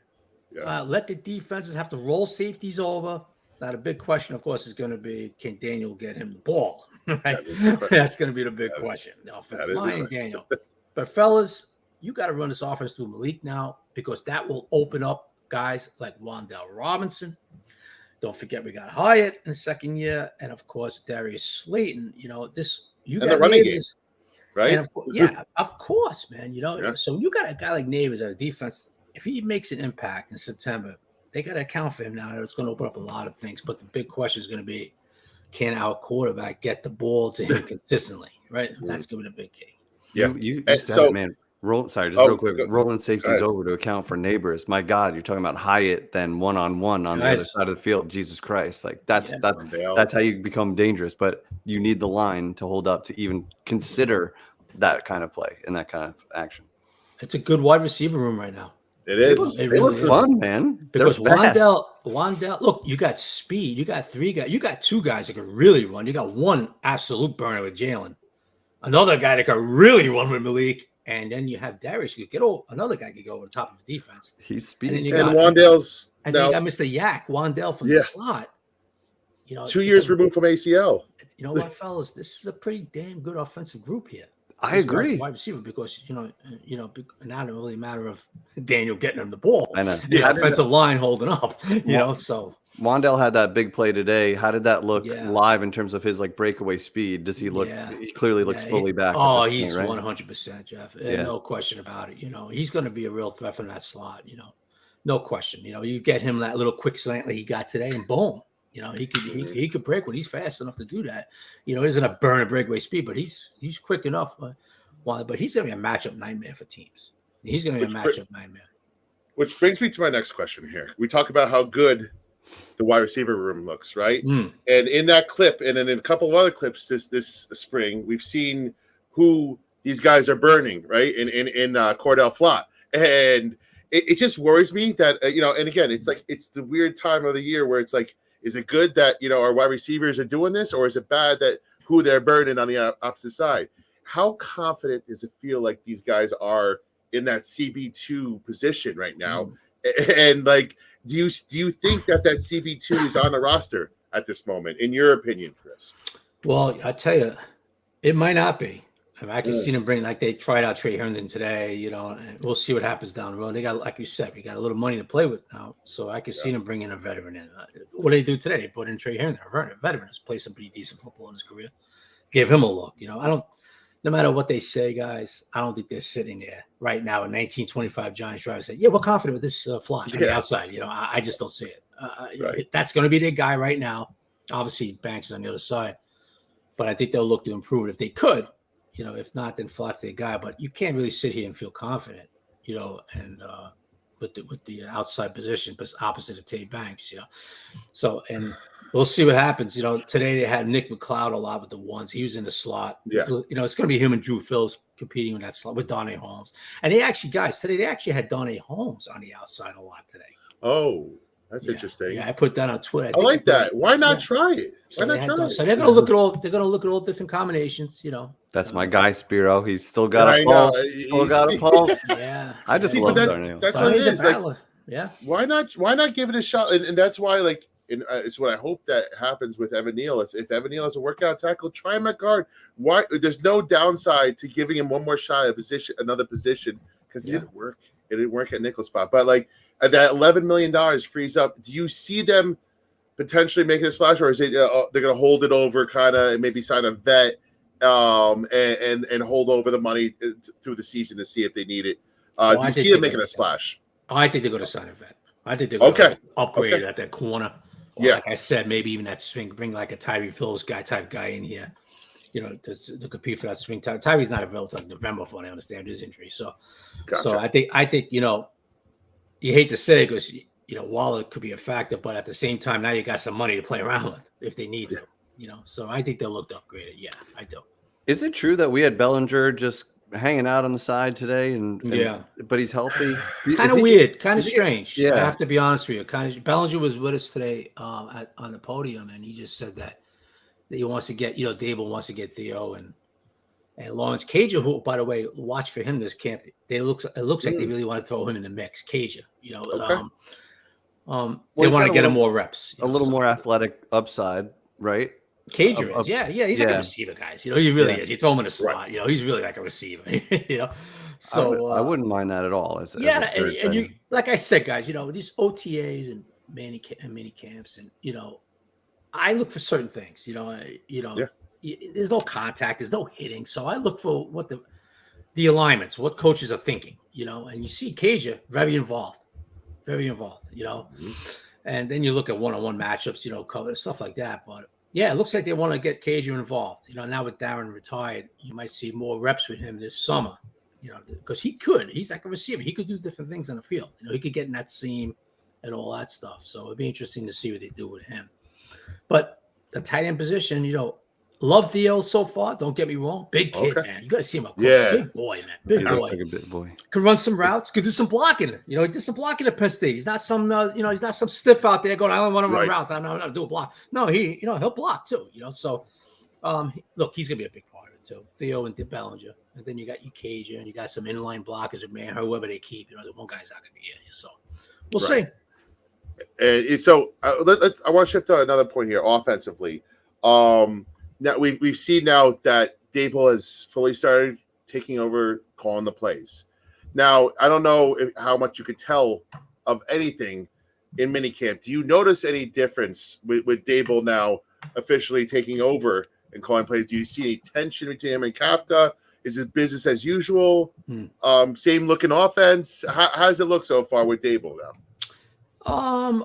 Let the defenses have to roll safeties over. Now, the big question, of course, is going to be, can Daniel get him the ball? Right? That's going to be the big question. The offensive line and Daniel. But, fellas, you got to run this offense through Malik now because that will open up guys like Wan'Dale Robinson. Don't forget we got Hyatt in the second year. And, of course, Darius Slayton. You got the running game, right? And of course, man. So you got a guy like Nabers at a defense. If he makes an impact in September, they got to account for him now. It's going to open up a lot of things. But the big question is going to be, can our quarterback get the ball to him consistently? Right? That's going to be the big key. Yeah, you said it, man. Real quick. Rolling safeties over to account for Nabers. My God, you're talking about Hyatt then one-on-one on the other side of the field. Jesus Christ. Like that's how you become dangerous. But you need the line to hold up to even consider that kind of play and that kind of action. It's a good wide receiver room right now. It is. It really is fun, man. Because Wan'Dale, look, you got speed. You got 3 guys. You got 2 guys that can really run. You got one absolute burner with Jalen. Another guy that can really run with Malik. And then you have Darius. You get another guy could go over the top of the defense. He's speedy. And Wan'Dale's and then you got Mr. Yak, Wan'Dale from the slot. 2 years removed from ACL. You know what, fellas? This is a pretty damn good offensive group here. I agree. Wide receiver, because not really a matter of Daniel getting him the ball. I know. The offensive line holding up. So Wandell had that big play today. How did that look live in terms of his like breakaway speed? Does he look? He clearly looks fully back. Oh, he's 100%, Jeff. No question about it. He's going to be a real threat from that slot. No question. You get him that little quick slant that he got today, and boom. He could break when he's fast enough to do that. Isn't a burn a breakaway speed, but he's quick enough. But he's going to be a matchup nightmare for teams. He's going to be a matchup nightmare. Which brings me to my next question here. We talk about how good the wide receiver room looks, right? And in that clip, and then in a couple of other clips this spring, we've seen who these guys are burning, right? In Cordell Flott, and it just worries me that and again, it's the weird time of the year where it's like, is it good that our wide receivers are doing this, or is it bad that who they're burning on the opposite side? How confident does it feel like these guys are in that CB2 position right now? And like, do you think that CB2 is on the roster at this moment, in your opinion, Chris? Well, I tell you, it might not be. I can see them bring, like they tried out Trey Herndon today, and we'll see what happens down the road. They got, like you said, we got a little money to play with now, so I can see them bringing a veteran in. What did they do today? They put in Trey Herndon, a veteran who's played some pretty decent football in his career. Give him a look. No matter what they say, guys, I don't think they're sitting there right now in 1925 Giants drive and say, yeah, we're confident with this Flott on the outside. I just don't see it. That's going to be their guy right now. Obviously, Banks is on the other side, but I think they'll look to improve it if they could. If not, then Flott's their guy. But you can't really sit here and feel confident, and with the outside position, but opposite of Tay Banks, So, and we'll see what happens. Today they had Nick McLeod a lot with the ones. He was in the slot. Yeah. It's going to be him and Drew Phillips competing with that slot with Darnay Holmes. And they actually had Darnay Holmes on the outside a lot today. Oh, that's interesting. Yeah, I put that on Twitter. I like that. Why not try it? So they're going to look at all. They're going to look at all different combinations. That's my guy, Spiro. He's still got a pulse. Still got a pulse. Yeah, I just love Darnay. That's what it is. Yeah. Why not give it a shot? And that's why, it's what I hope that happens with Evan Neal. If Evan Neal has a workout tackle, try him at guard. Why? There's no downside to giving him one more shot at another position, because it didn't work. It didn't work at nickel spot. But that $11 million frees up. Do you see them potentially making a splash, or is it they're going to hold it over, kind of, and maybe sign a vet, and hold over the money through the season to see if they need it? Do you see them making a splash? I think they're going to sign a vet. I think they're going to upgrade at that corner. Or like I said, maybe even that swing, bring like a Tyree Phillips type guy in here, to compete for that swing. Tyree's not available until November, for what I understand his injury. So, So I think you hate to say it because Waller could be a factor, but at the same time, now you got some money to play around with if they need to. So I think they'll look to upgrade it. Yeah, I do. Is it true that we had Bellinger just hanging out on the side today, but he's healthy? Kind of weird, kind of strange. Yeah, I have to be honest with you. Bellinger was with us today on the podium, and he just said that he wants to get, Daboll wants to get Theo and Lawrence Cager, who, by the way, watch for him this camp. It looks like they really want to throw him in the mix. Cager, they want to get him more reps, a little more athletic upside, right? Cager is, he's like a receiver, guys. He really is. You throw him in a slot, he's really like a receiver. So I wouldn't mind that at all. And you, like I said, guys, these OTAs and mini camps, and I look for certain things. There's no contact, there's no hitting, so I look for what the alignments, what coaches are thinking. And you see Cager very involved, and then you look at one-on-one matchups, cover stuff like that, but. Yeah, it looks like they want to get Cager involved. Now with Darren retired, you might see more reps with him this summer. Because he's like a receiver. He could do different things on the field. He could get in that seam and all that stuff. So it'd be interesting to see what they do with him. But the tight end position, love Theo so far. Don't get me wrong. Big kid, man. You got to see him up close. Yeah. Big boy, man. Big boy. Like a big boy. Could run some routes. Could do some blocking. He did some blocking at Penn State. He's not some, he's not some stiff out there going, I don't want to run routes. I don't know how to do a block. No, he'll block too. So, look, he's gonna be a big part of it too. Theo and Bellinger, and then you got Cager, and you got some inline blockers with whoever they keep. The one guy's not gonna be here. So, we'll see. And so, I want to shift to another point here, offensively. Now we've seen now that Daboll has fully started taking over calling the plays. Now, I don't know how much you could tell of anything in minicamp. Do you notice any difference with Daboll now officially taking over and calling plays? Do you see any tension between him and Kafka? Is it business as usual? Same looking offense? How does it look so far with Daboll now?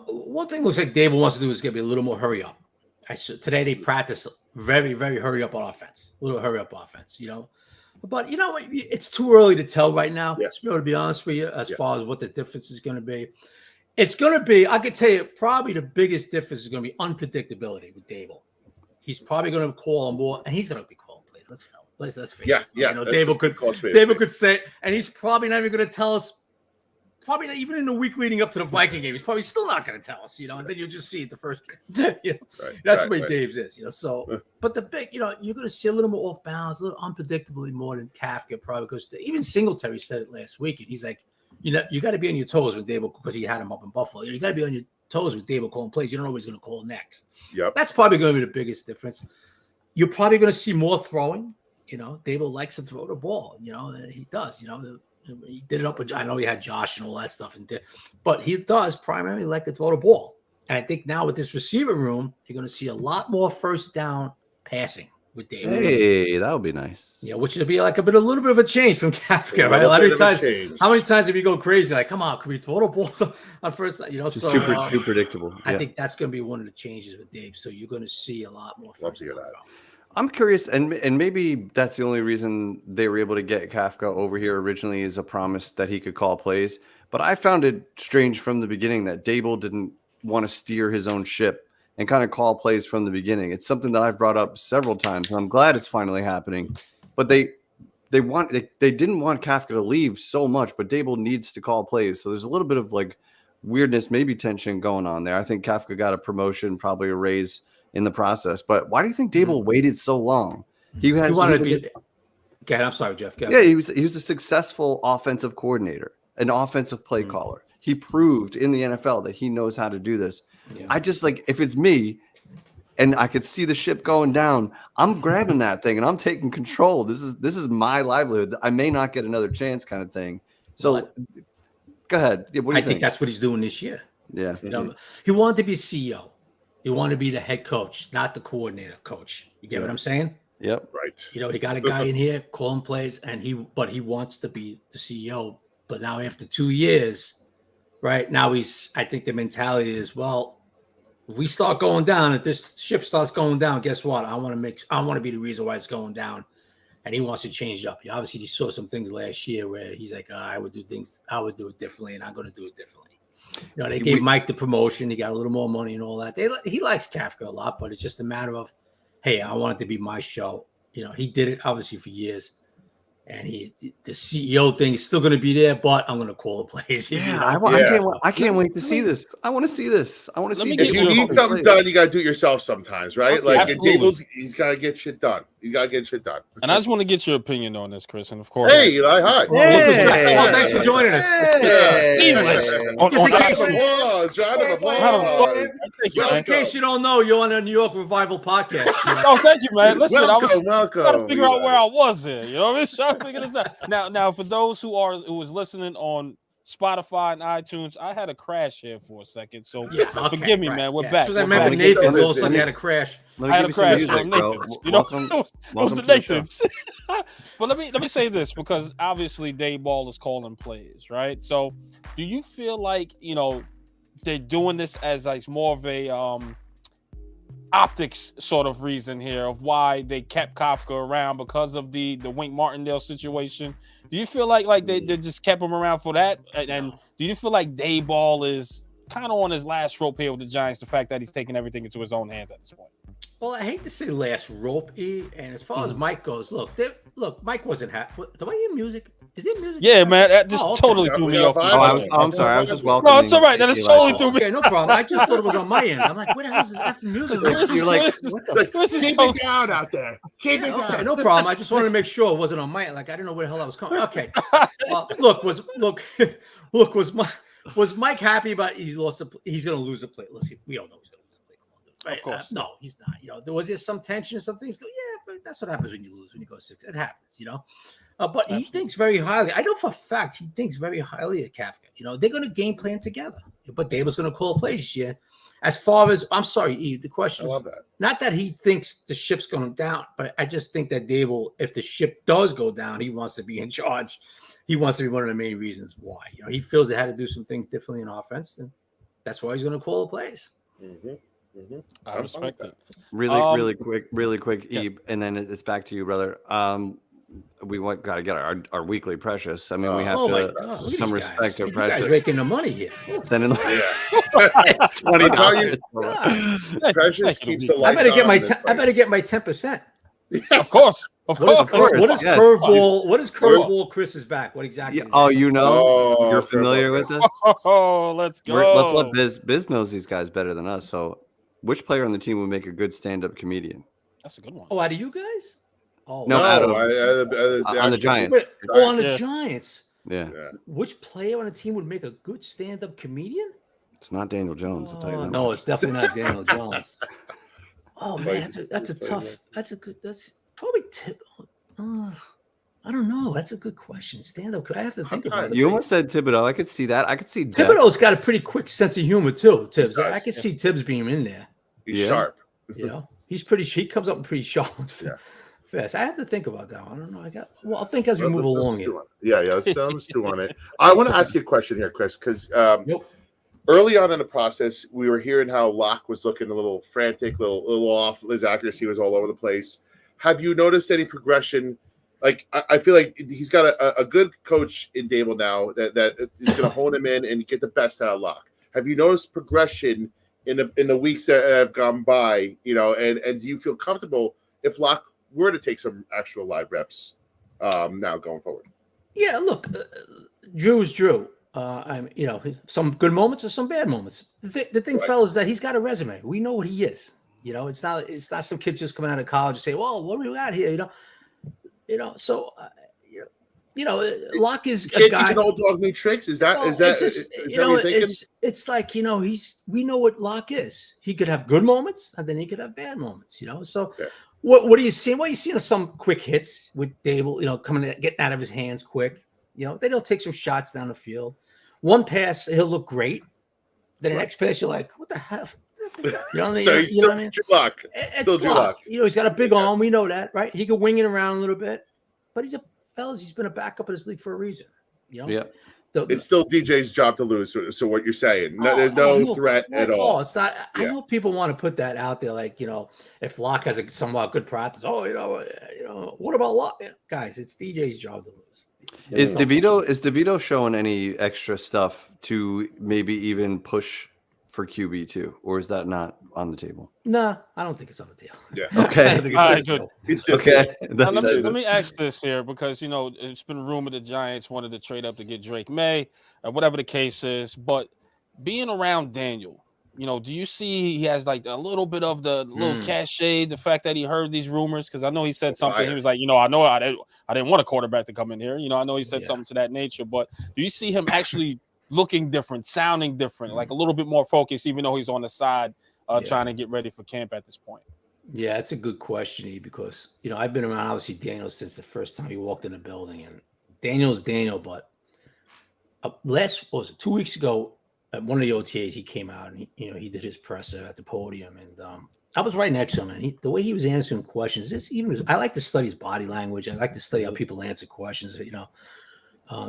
One thing looks like Daboll wants to do is get me a little more hurry up. Today they practice very, very hurry up on offense. A little hurry up offense, you know. But you know what? It's too early to tell right now. Yeah. To be honest with you, as far as what the difference is going to be. It's going to be, I could tell you, probably the biggest difference is going to be unpredictability with Daboll. He's probably going to call more, and he's going to be calling plays. Let's face it. Yeah. You know, Daboll could say, and he's probably not even going to tell us. Probably not even in the week leading up to the Viking game. He's probably still not going to tell us, you know. And then you'll just see it the first game. You know? That's the way Dave's is, you know. So, but the big, you know, you're going to see a little more off balance, a little unpredictably more than Kafka probably, because even Singletary said it last week, and he's like, you know, you got to be on your toes with Daboll because he had him up in Buffalo. You got to be on your toes with Daboll calling plays. You don't know what he's going to call next. Yep. That's probably going to be the biggest difference. You're probably going to see more throwing. You know, Daboll likes to throw the ball. You know, he does. You know, he did it up with. I know he had Josh and all that stuff, but he does primarily like to throw the ball. And I think now with this receiver room, you're going to see a lot more first down passing with Daboll. Hey, that would be nice. Yeah, which would be like a little bit of a change from Kafka, right? How many times have you go crazy? Like, come on, can we throw the ball on first? You know, just too predictable. I think that's going to be one of the changes with Dave. So you're going to see a lot more first down. I'm curious, and maybe that's the only reason they were able to get Kafka over here originally, is a promise that he could call plays. But I found it strange from the beginning that Daboll didn't want to steer his own ship and kind of call plays from the beginning. It's something that I've brought up several times, and I'm glad it's finally happening. But they didn't want Kafka to leave so much, but Daboll needs to call plays. So there's a little bit of like weirdness, maybe tension going on there. I think Kafka got a promotion, probably a raise in the process. But why do you think Daboll waited so long? He wanted to be. Okay, I'm sorry, Jeff. Yeah, he was a successful offensive coordinator, an offensive play caller. He proved in the NFL that he knows how to do this. Yeah. I just like, if it's me and I could see the ship going down, I'm grabbing that thing and I'm taking control. This is my livelihood. I may not get another chance, kind of thing. So go ahead. Yeah, what do you think? I think that's what he's doing this year. Yeah. You know, he wanted to be CEO. He wanted to be the head coach, not the coordinator coach. You get what I'm saying? Yep. Right. You know, he got a guy in here calling plays, and he wants to be the CEO. But now after 2 years, right now I think the mentality is, well, if we start going down, if this ship starts going down, guess what? I want to be the reason why it's going down. And he wants to change it up. Obviously, he saw some things last year where he's like, I would do it differently, and I'm going to do it differently. You know, they gave Mike the promotion. He got a little more money and all that. He likes Kafka a lot, but it's just a matter of, hey, I want it to be my show. You know, he did it obviously for years. And the CEO thing is still going to be there, but I'm going to call the plays. Yeah, you know? I can't wait to see this. I want to see this. I want to see. If you need something done, you got to do it yourself sometimes, right? Okay, like Daboll's, he's got to get shit done. He's got to get shit done. And I just want to get your opinion on this, Chris. And of course, hey, Eli, hi. Well, thanks for joining us. Just in case you don't know, you're on a New York Revival podcast. Oh, thank you, man. Listen, welcome. Got to figure out where I was here. You know what I mean? Trying to figure this out. Now, for those who was listening on Spotify and iTunes, I had a crash here for a second, so forgive me, man. We're back. So I remember Nathan's all of a sudden had a crash. I had a crash on Nathan's. You know, it was the Nathan's. But let me say this, because obviously Daboll is calling plays, right? So, do you feel like, you know, they're doing this as like more of a optics sort of reason here of why they kept Kafka around because of the Wink Martindale situation? Do you feel like they just kept him around for that? And do you feel like Daboll is kind of on his last rope here with the Giants, the fact that he's taking everything into his own hands at this point? Well, I hate to say last rope, and as far as Mike goes, look, Mike wasn't happy. Do I hear music? Is it music? Yeah, man, that just totally threw me off. I'm sorry, I was just welcoming. No, it's all right. That is totally threw me. Okay, no problem. I just thought it was on my end. I'm like, where the hell is this effing music? You're like, keep it down out there. Keep it down. Okay, no problem. I just wanted to make sure it wasn't on my end. Like, I didn't know where the hell I was coming. Okay. Look, was Mike happy about he's going to lose the play? Listen, we don't know he's going to lose the play. Right? Of course. No, he's not. You know, there was some tension or some things. Yeah, but that's what happens when you lose, when you go 6. It happens, you know. But he thinks very highly. I know for a fact he thinks very highly of Kafka. You know, they're going to game plan together. but Daboll's going to call plays this year. As far as I'm sorry, E, the question is not that he thinks the ship's going down, but I just think that Daboll, if the ship does go down, he wants to be in charge. He wants to be one of the main reasons why. He feels they had to do some things differently in offense, and that's why he's going to call the plays. I respect it. Really quick, Ebe, and then it's back to you, brother. We got to get our weekly Precious. I mean, we have some respect to Precious. You guys making the money here. Sending $20. Precious keeps the lights on. I better get my 10%. Of course. What is curveball? What is curveball? Chris is back. What exactly? You're familiar with this? Oh, let's go. Let's let Biz knows these guys better than us. So, which player on the team would make a good stand-up comedian? That's a good one. Oh, out of you guys? On the Giants. On the Giants. Yeah. Which player on the team would make a good stand-up comedian? It's not Daniel Jones. I'll tell you that. No, it's definitely not Daniel Jones. Oh man, that's probably Tip. I don't know. That's a good question. Stand-up. I have to think about it. You almost said Thibodeau. I could see that. I could see Thibodeau's got a pretty quick sense of humor too. Tibbs. I could see Tibbs being in there. He's sharp. He's pretty. He comes up pretty sharp. Fast. I have to think about that one. I don't know. I'll think as we move along. Let's stew on it. I want to ask you a question here, Chris, because early on in the process, we were hearing how Locke was looking a little frantic, a little off. His accuracy was all over the place. Have you noticed any progression? Like, I feel like he's got a good coach in Daboll now that is going to hone him in and get the best out of Locke. Have you noticed progression in the weeks that have gone by? And do you feel comfortable if Locke were to take some actual live reps now going forward? Yeah, look, Drew is Drew. Some good moments or some bad moments. The thing, fellas, is that he's got a resume. We know what he is. It's not some kid just coming out of college and say, "Well, what do we got here?" So Locke is a guy. Teach an old dog new tricks. Is that what you're thinking? It's like we know what Locke is. He could have good moments and then he could have bad moments. So. Yeah. What are you seeing? Well, you're seeing some quick hits with Daboll, getting out of his hands quick. Then he'll take some shots down the field. One pass, he'll look great. Then the next pass, you're like, what the hell? So he's still Drew Lock. It's Lock. He's got a big arm. We know that, right? He can wing it around a little bit. But he's been a backup in this league for a reason. Yeah. It's still DJ's job to lose. So what you're saying? There's no threat at all. It's not. I know people want to put that out there, like if Locke has a somewhat good practice. What about Locke? Guys, it's DJ's job to lose. Is DeVito showing any extra stuff to maybe even push for QB too, or is that not on the table? No, I don't think it's on the table. Yeah. Okay. Okay. Let me ask this here because it's been rumored the Giants wanted to trade up to get Drake May, whatever the case is. But being around Daniel, do you see he has like a little bit of the little cachet, the fact that he heard these rumors? Because I know he said something. He was like, I know I didn't want a quarterback to come in here. I know he said something to that nature. But do you see him actually looking different, sounding different, like a little bit more focused, even though he's on the side trying to get ready for camp at this point? Yeah, that's a good question, E, because, I've been around, obviously, Daniel since the first time he walked in the building. And Daniel's Daniel, but 2 weeks ago at one of the OTAs, he came out and he did his presser at the podium. And I was right next to him. And the way he was answering questions, I like to study his body language. I like to study how people answer questions,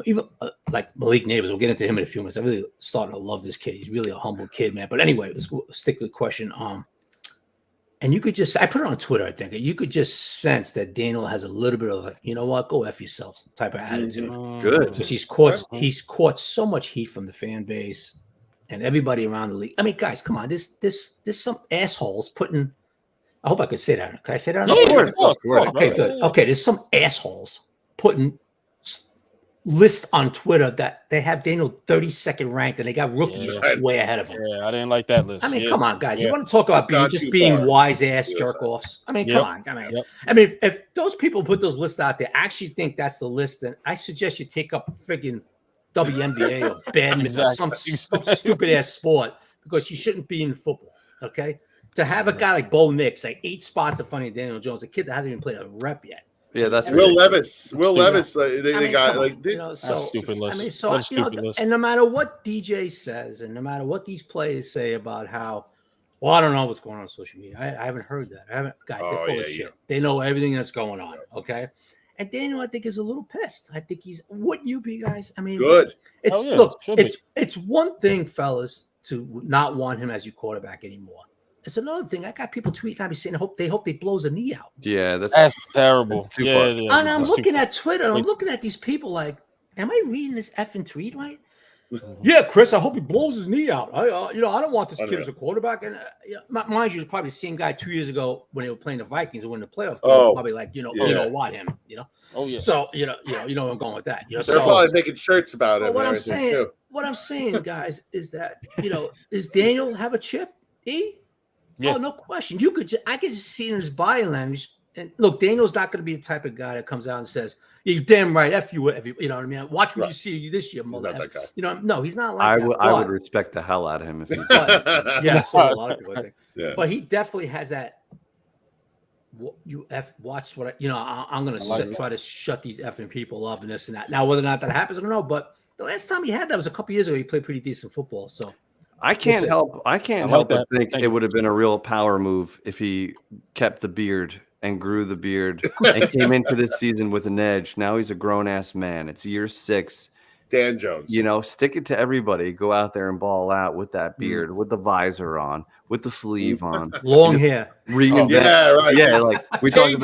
even like Malik Nabers, we'll get into him in a few minutes. I'm really starting to love this kid. He's really a humble kid, man. But anyway, let's stick with the question. And you could I put it on Twitter, I think. You could just sense that Daniel has a little bit of go F yourself type of attitude. Good. Because he's caught so much heat from the fan base and everybody around the league. I mean, guys, come on. There's some assholes putting, I hope I could say that. Can I say that? Of course. Okay, good. Okay, there's some assholes putting list on Twitter that they have Daniel 32nd ranked and they got rookies way ahead of him. Yeah, I didn't like that list. I mean, come on, guys. You want to talk about being wise ass jerk offs? I mean, come on. I mean, if those people put those lists out there, actually think that's the list, then I suggest you take up friggin' WNBA or badminton or some stupid ass sport because you shouldn't be in football. Okay, to have a guy like Bo Nix, like 8 spots in front of Daniel Jones, a kid that hasn't even played a rep yet. Yeah, that's Will Levis. Will Levis. They got like stupid list. I mean, so and no matter what DJ says, and no matter what these players say about how, well, I don't know what's going on social media. I haven't heard that. Guys, they're full of shit. They know everything that's going on. Okay. And Daniel, I think, is a little pissed. I think wouldn't you be, guys? I mean, good. It's one thing, fellas, to not want him as your quarterback anymore. It's another thing. I got people tweeting at me saying, they hope he blows a knee out. Yeah, that's terrible. That's too far. And I'm looking at Twitter, and I'm looking at these people like, am I reading this effing tweet right? Yeah, Chris, I hope he blows his knee out. I don't want this kid as a quarterback. And mind you, it's probably the same guy 2 years ago when they were playing the Vikings and winning the playoff. Probably like, what him, Oh yeah. So you know where I'm going with that. They're probably making shirts about it. What I'm saying, guys, is that does Daniel have a chip? Yeah. Oh, no question. I could just see it in his body language. And look, Daniel's not going to be the type of guy that comes out and says, "You're damn right, F you, you know what I mean? Watch what you see this year, mother." That guy. No, he's not like that. I would respect the hell out of him if he did. Yeah, so a lot of people, I think. Yeah. But he definitely has that. Watch what I'm going to try to shut these effing people up and this and that. Now, whether or not that happens, I don't know. But the last time he had that was a couple years ago. He played pretty decent football. So I can't help but think it would have been a real power move if he kept the beard and grew the beard and came into this season with an edge. Now he's a grown-ass man. It's year 6. Dan Jones. Stick it to everybody. Go out there and ball out with that beard, with the visor on, with the sleeve on. Long hair. Reinvent. Yeah, right. Yeah, like we talked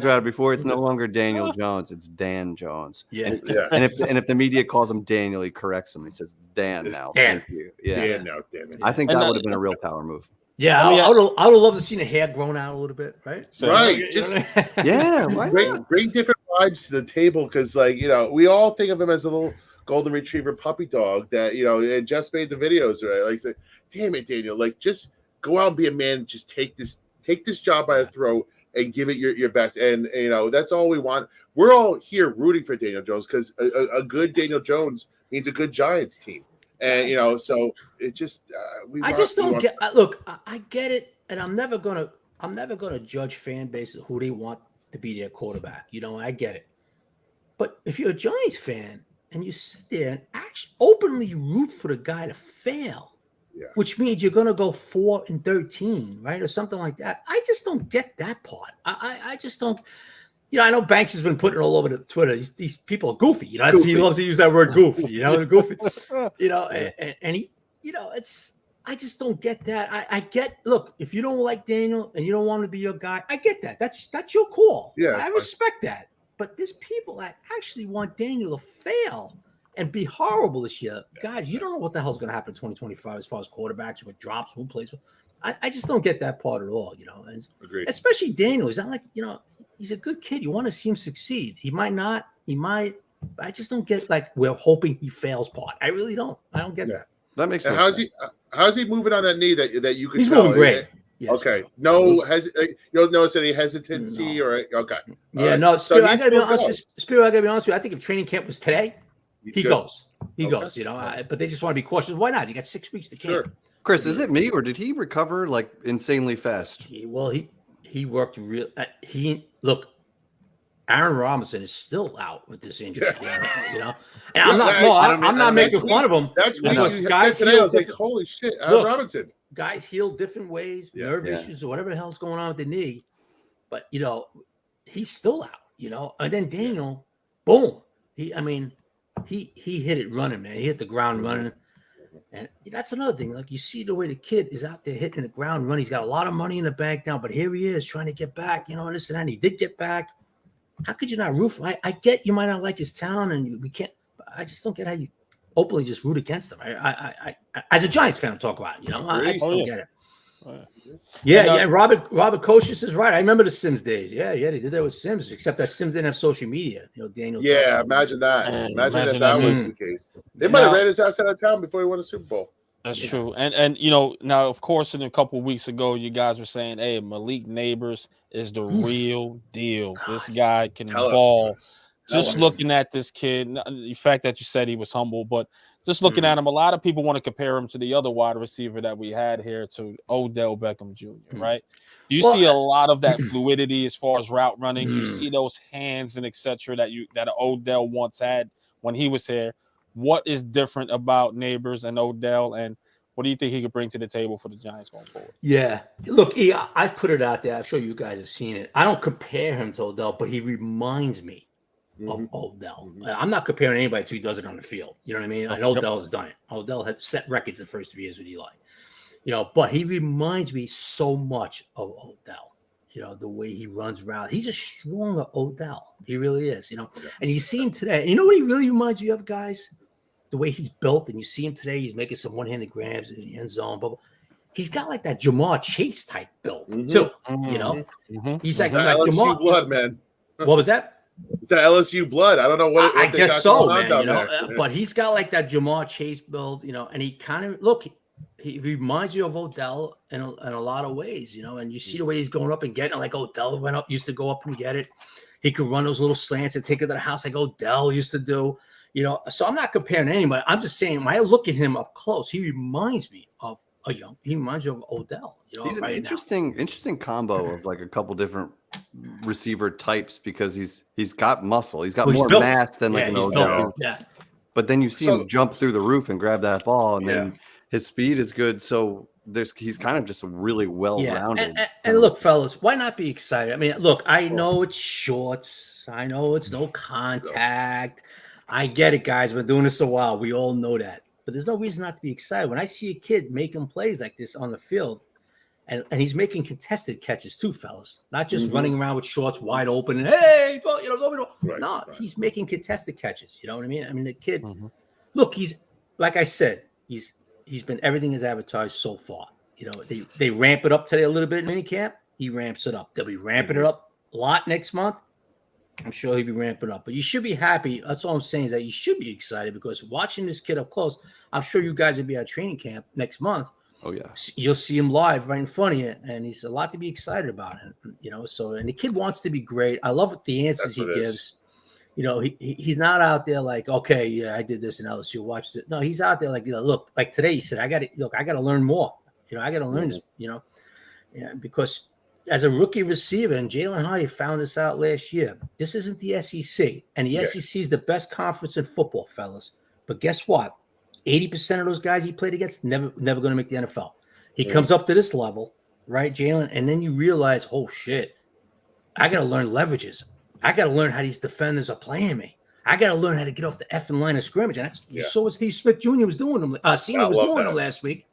about it before. It's no longer Daniel Jones. It's Dan Jones. Yeah. And if the media calls him Daniel, he corrects him. He says, it's Dan now. Dan. Thank you. Yeah. Dan now, damn it. I think that would have been a real power move. Yeah, I would have loved to see the hair grown out a little bit, right? So, right. Bring different vibes to the table because, we all think of him as a little golden retriever puppy dog that, and just made the videos, right? Like, say, damn it, Daniel, just go out and be a man. Just take this job by the throat and give it your best. And, that's all we want. We're all here rooting for Daniel Jones because a good Daniel Jones means a good Giants team. And so it just I get it, and I'm never gonna judge fan bases who they want to be their quarterback. I get it, but if you're a Giants fan and you sit there and actually openly root for the guy to fail, which means you're gonna go 4-13, right, or something like that. I just don't get that part. I just don't. I know Banks has been putting it all over the Twitter. These people are goofy. He loves to use that word goofy. They're goofy. And he, I just don't get that. I get. Look, if you don't like Daniel and you don't want to be your guy, I get that. That's your call. Yeah, I respect that. But there's people that actually want Daniel to fail and be horrible this year. Guys, you don't know what the hell's going to happen in 2025 as far as quarterbacks, what drops, who plays. I just don't get that part at all. And agreed. Especially Daniel. He's not like he's a good kid. You want to see him succeed. He might not. He might. I just don't get we're hoping he fails part. I really don't. I don't get that. That makes sense. How's he moving on that knee that you can He's tell? moving great. Yes. Okay. No, you don't notice any hesitancy or okay. Yeah, right. No. Spiro, I gotta be honest with you. I think if training camp was today, he goes. He goes. But they just want to be cautious. Why not? You got 6 weeks to camp. Sure. Chris, is it me or did he recover insanely fast? He worked real. Look. Aaron Robinson is still out with this injury, And I'm not making fun of him. That's what guys today. I was like, holy shit, Aaron Robinson. Guys heal different ways, nerve issues or whatever the hell's going on with the knee. But he's still out, And then Daniel, boom. He hit it running, man. He hit the ground running. And that's another thing. You see the way the kid is out there hitting the ground running. He's got a lot of money in the bank now, but here he is trying to get back, and this and that. And he did get back. How could you not root for him? I get you might not like his talent, and we can't. I just don't get how you openly just root against him. I as a Giants fan, I'm talking about. I just don't get it. Yeah. Robert Koshius is right. I remember the Sims days. Yeah, they did that with Sims, except that Sims didn't have social media. Daniel. Yeah, imagine that. Imagine if that was the case. They might have ran his ass out of town before he won a Super Bowl. That's true. And now of course in a couple of weeks ago, you guys were saying, hey, Malik Nabers is the real deal. This guy can ball. Just looking at this kid, the fact that you said he was humble, but just looking at him, a lot of people want to compare him to the other wide receiver that we had here, to Odell Beckham Jr., right? Do you see a lot of that fluidity as far as route running? You see those hands and etc. that Odell once had when he was here. What is different about Nabers and Odell, and what do you think he could bring to the table for the Giants going forward? Yeah. Look, I've put it out there. I'm sure you guys have seen it. I don't compare him to Odell, but he reminds me of Odell. I'm not comparing anybody to he does it on the field. You know what I mean? And Odell has done it. Odell had set records the first 3 years with Eli. But he reminds me so much of Odell. The way he runs around. He's a stronger Odell. He really is, And you see him today. You know what he really reminds me of, guys? The way he's built, and you see him today, he's making some one-handed grabs in the end zone. But he's got like that Jamar Chase type build too. He's like LSU Jamar blood, man. What was that? It's that LSU blood. I don't know what I guess so, man. There. But he's got like that Jamar Chase build, and he kind of he reminds you of Odell in a lot of ways, and you see the way he's going up and getting it, like Odell used to go up and get it. He could run those little slants and take it to the house like Odell used to do. So I'm not comparing anybody. I'm just saying when I look at him up close, he reminds me of he reminds me of Odell. He's an interesting combo of like a couple different receiver types because he's got muscle. He's got more mass than like an Odell. Yeah. But then you see him jump through the roof and grab that ball, and then his speed is good. So he's kind of just a really well-rounded. And look, fellas, why not be excited? I mean, look, I know it's shorts. I know it's no contact. I get it, guys. We've been doing this a while. We all know that. But there's no reason not to be excited. When I see a kid making plays like this on the field, and he's making contested catches too, fellas, not just running around with shorts wide open and, hey, he's making contested catches. You know what I mean? I mean, the kid, look, he's, like I said, he's been everything as advertised so far. They ramp it up today a little bit in minicamp. He ramps it up. They'll be ramping it up a lot next month. I'm sure he'll be ramping up, but you should be happy. That's all I'm saying is that you should be excited because watching this kid up close, I'm sure you guys will be at training camp next month. Oh yeah, you'll see him live right in front of you, and he's a lot to be excited about. So and the kid wants to be great. I love the answers he gives. He's not out there like, okay, yeah, I did this in LSU. Watch it. No, he's out there like, look, like today he said, I got to learn more. I got to learn this. Because as a rookie receiver, and Jalen Hurley found this out last year, this isn't the SEC. And the SEC is the best conference in football, fellas. But guess what? 80% of those guys he played against, never going to make the NFL. He comes up to this level, right, Jalen? And then you realize, oh, shit, I got to learn leverages. I got to learn how these defenders are playing me. I got to learn how to get off the effing line of scrimmage. And you saw what Steve Smith Jr. was doing him. Senior was doing him last week.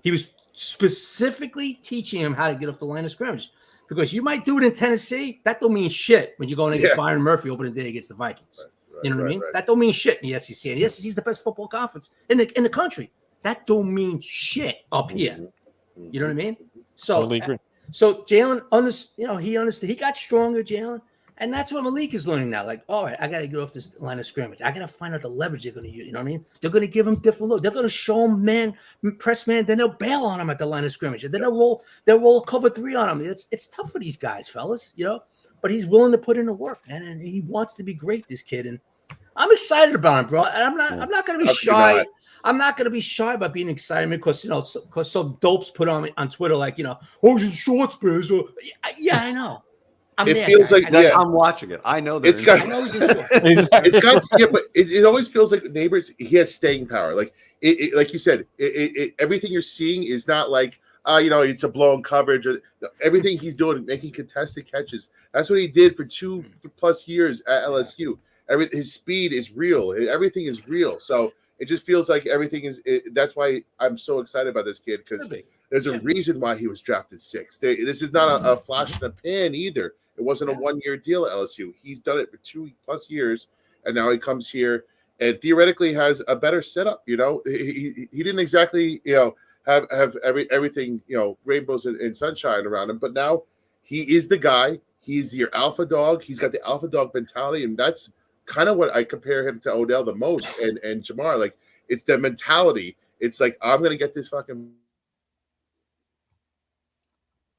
He was specifically teaching him how to get off the line of scrimmage. Because you might do it in Tennessee, that don't mean shit when you're going against Byron Murphy opening day against the Vikings. You know what I mean? That don't mean shit in the SEC. And the SEC is the best football conference in the country. That don't mean shit up here. You know what I mean? So, totally agree. So Jalen, he understood. He got stronger, Jalen. And that's what Malik is learning now. Like, all right, I got to get off this line of scrimmage. I got to find out the leverage they're going to use. You know what I mean? They're going to give him different looks. They're going to show him press man. Then they'll bail on him at the line of scrimmage. And then they'll roll cover 3 on him. It's tough for these guys, fellas, But he's willing to put in the work, and he wants to be great, this kid. And I'm excited about him, bro. And I'm not going to be shy. I'm not going to be shy about being excited because, because some dopes put on Twitter like, oh, he's in shorts, bro. So, yeah, I know. Feels like I'm watching it. I know that it's got. But it always feels like Nabers. He has staying power. Like like you said, everything you're seeing is not like it's a blown coverage. Or everything he's doing, making contested catches. That's what he did for 2+ years at LSU. His speed is real. Everything is real. So it just feels like everything is. That's why I'm so excited about this kid because there's a reason why he was drafted 6th. This is not a flash in the pan either. It wasn't a 1-year deal at LSU. He's done it for 2+ years, and now he comes here and theoretically has a better setup. He didn't exactly have everything rainbows and sunshine around him, but now he is the guy. He's your alpha dog. He's got the alpha dog mentality, and that's kind of what I compare him to Odell the most and Jamar. Like it's the mentality. It's like I'm gonna get this fucking.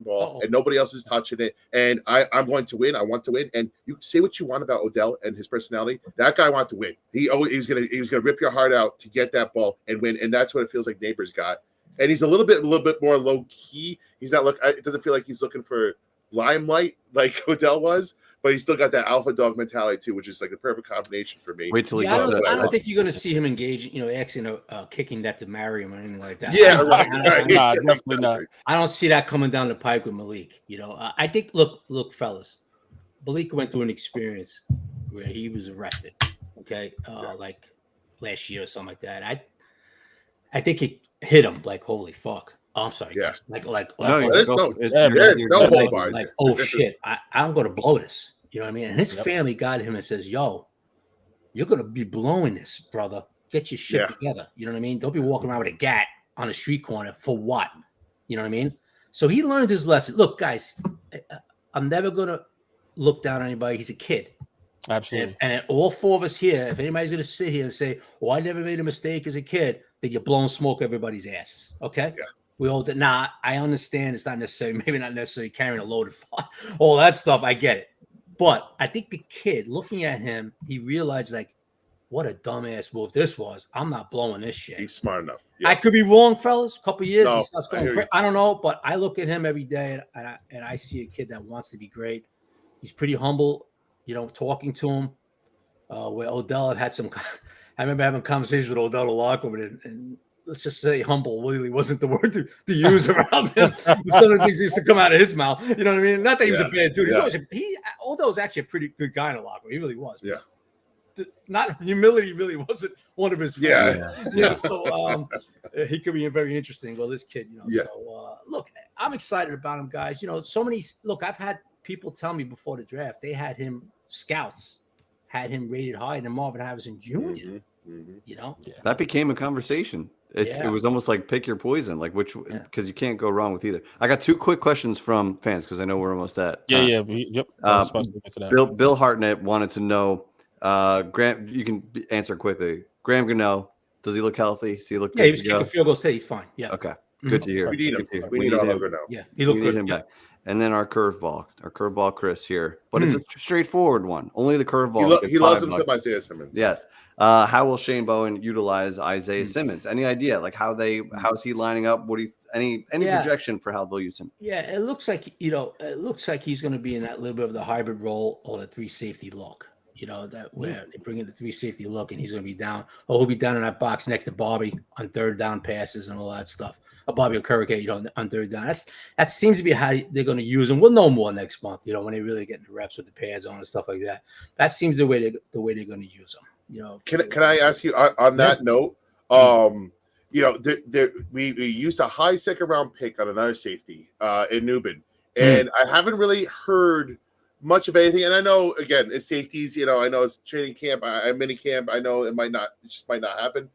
ball, and nobody else is touching it. And I'm going to win. I want to win. And you say what you want about Odell and his personality. That guy wants to win. He's gonna rip your heart out to get that ball and win. And that's what it feels like Nabers got. And he's a little bit more low key. He's not it doesn't feel like he's looking for limelight like Odell was, but he's still got that alpha dog mentality too, which is like the perfect combination for me. Wait till he goes. I don't think you're going to see him engage, asking a kicking that to marry him or anything like that. Yeah, right. Definitely not. I don't see that coming down the pipe with Malik. I think look, fellas, Malik went through an experience where he was arrested. Okay, like last year or something like that. I think it hit him like holy fuck. Oh, I'm sorry. Yeah. Like oh shit, I'm gonna blow this. You know what I mean? And his family got him and says, "Yo, you're gonna be blowing this, brother. Get your shit together." You know what I mean? Don't be walking around with a gat on a street corner for what? You know what I mean? So he learned his lesson. Look, guys, I'm never gonna look down on anybody. He's a kid. Absolutely. And all four of us here, if anybody's gonna sit here and say, "Oh, I never made a mistake as a kid," then you're blowing smoke everybody's asses. Okay? Yeah. We all did. Nah, I understand it's not necessarily, maybe not necessarily carrying a loaded fire, all that stuff. I get it. But I think the kid looking at him, he realized like, what a dumbass move this was. I'm not blowing this shit. He's smart enough. Yeah. I could be wrong, fellas. A couple of years, No, he starts going I don't know, but I look at him every day and I see a kid that wants to be great. He's pretty humble, talking to him. Where Odell had some, I remember having conversations with Odell in the locker room, and let's just say humble really wasn't the word to use around him. Some of the things used to come out of his mouth. You know what I mean? Not that he was a bad dude. Odell's actually a pretty good guy in the locker room. He really was. Yeah. Not humility really wasn't one of his friends. Yeah. So he could be very interesting. Well, this kid, So look, I'm excited about him, guys. I've had people tell me before the draft they had him scouts had him rated higher than Marvin Harrison Jr. That became a conversation. It was almost like pick your poison, like because you can't go wrong with either. I got two quick questions from fans because I know we're almost at time. Yep. Bill Hartnett wanted to know, Graham, you can answer quickly. Graham Gano, does he look healthy? Does he look good? He was kicking field goals today. He's fine. Yeah. Okay. Good to hear. We need him. We need him. Yeah, he looked good. Back. And then our curveball, Chris here, but it's a straightforward one. Only the curveball. He loves him some Isaiah Simmons. Yes. How will Shane Bowen utilize Isaiah Simmons? Any idea? Like how's he lining up? What do you any projection for how they'll use him? Yeah, it looks like he's going to be in that little bit of the hybrid role or the 3 safety look. That where they bring in the 3 safety look and he's going to be down. Oh, he'll be down in that box next to Bobby on third down passes and all that stuff. Bobby Okereke, on third down. That seems to be how they're going to use him. We'll know more next month, when they really get in the reps with the pads on and stuff like that. That seems the way they're going to use him. Can I ask you on that note? We used a high second round pick on another safety in Nubin, and I haven't really heard much of anything. And I know again, it's safeties. I know it's training camp, mini camp. I know it just might not happen.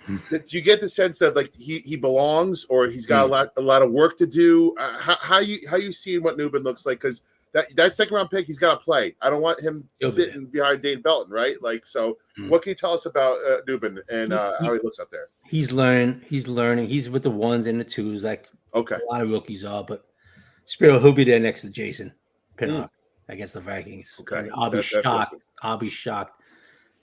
Do you get the sense of like he belongs, or he's got a lot of work to do? How you seeing what Nubin looks like? Because that second round pick, he's got to play. I don't want him sitting behind Dane Belton, right? Like, so what can you tell us about Nubin and how he looks out there? He's learning. He's with the 1s and the 2s, like a lot of rookies are. But Spiro, he'll be there next to Jason Pinnock against the Vikings. Okay, I'll be shocked. I'll be shocked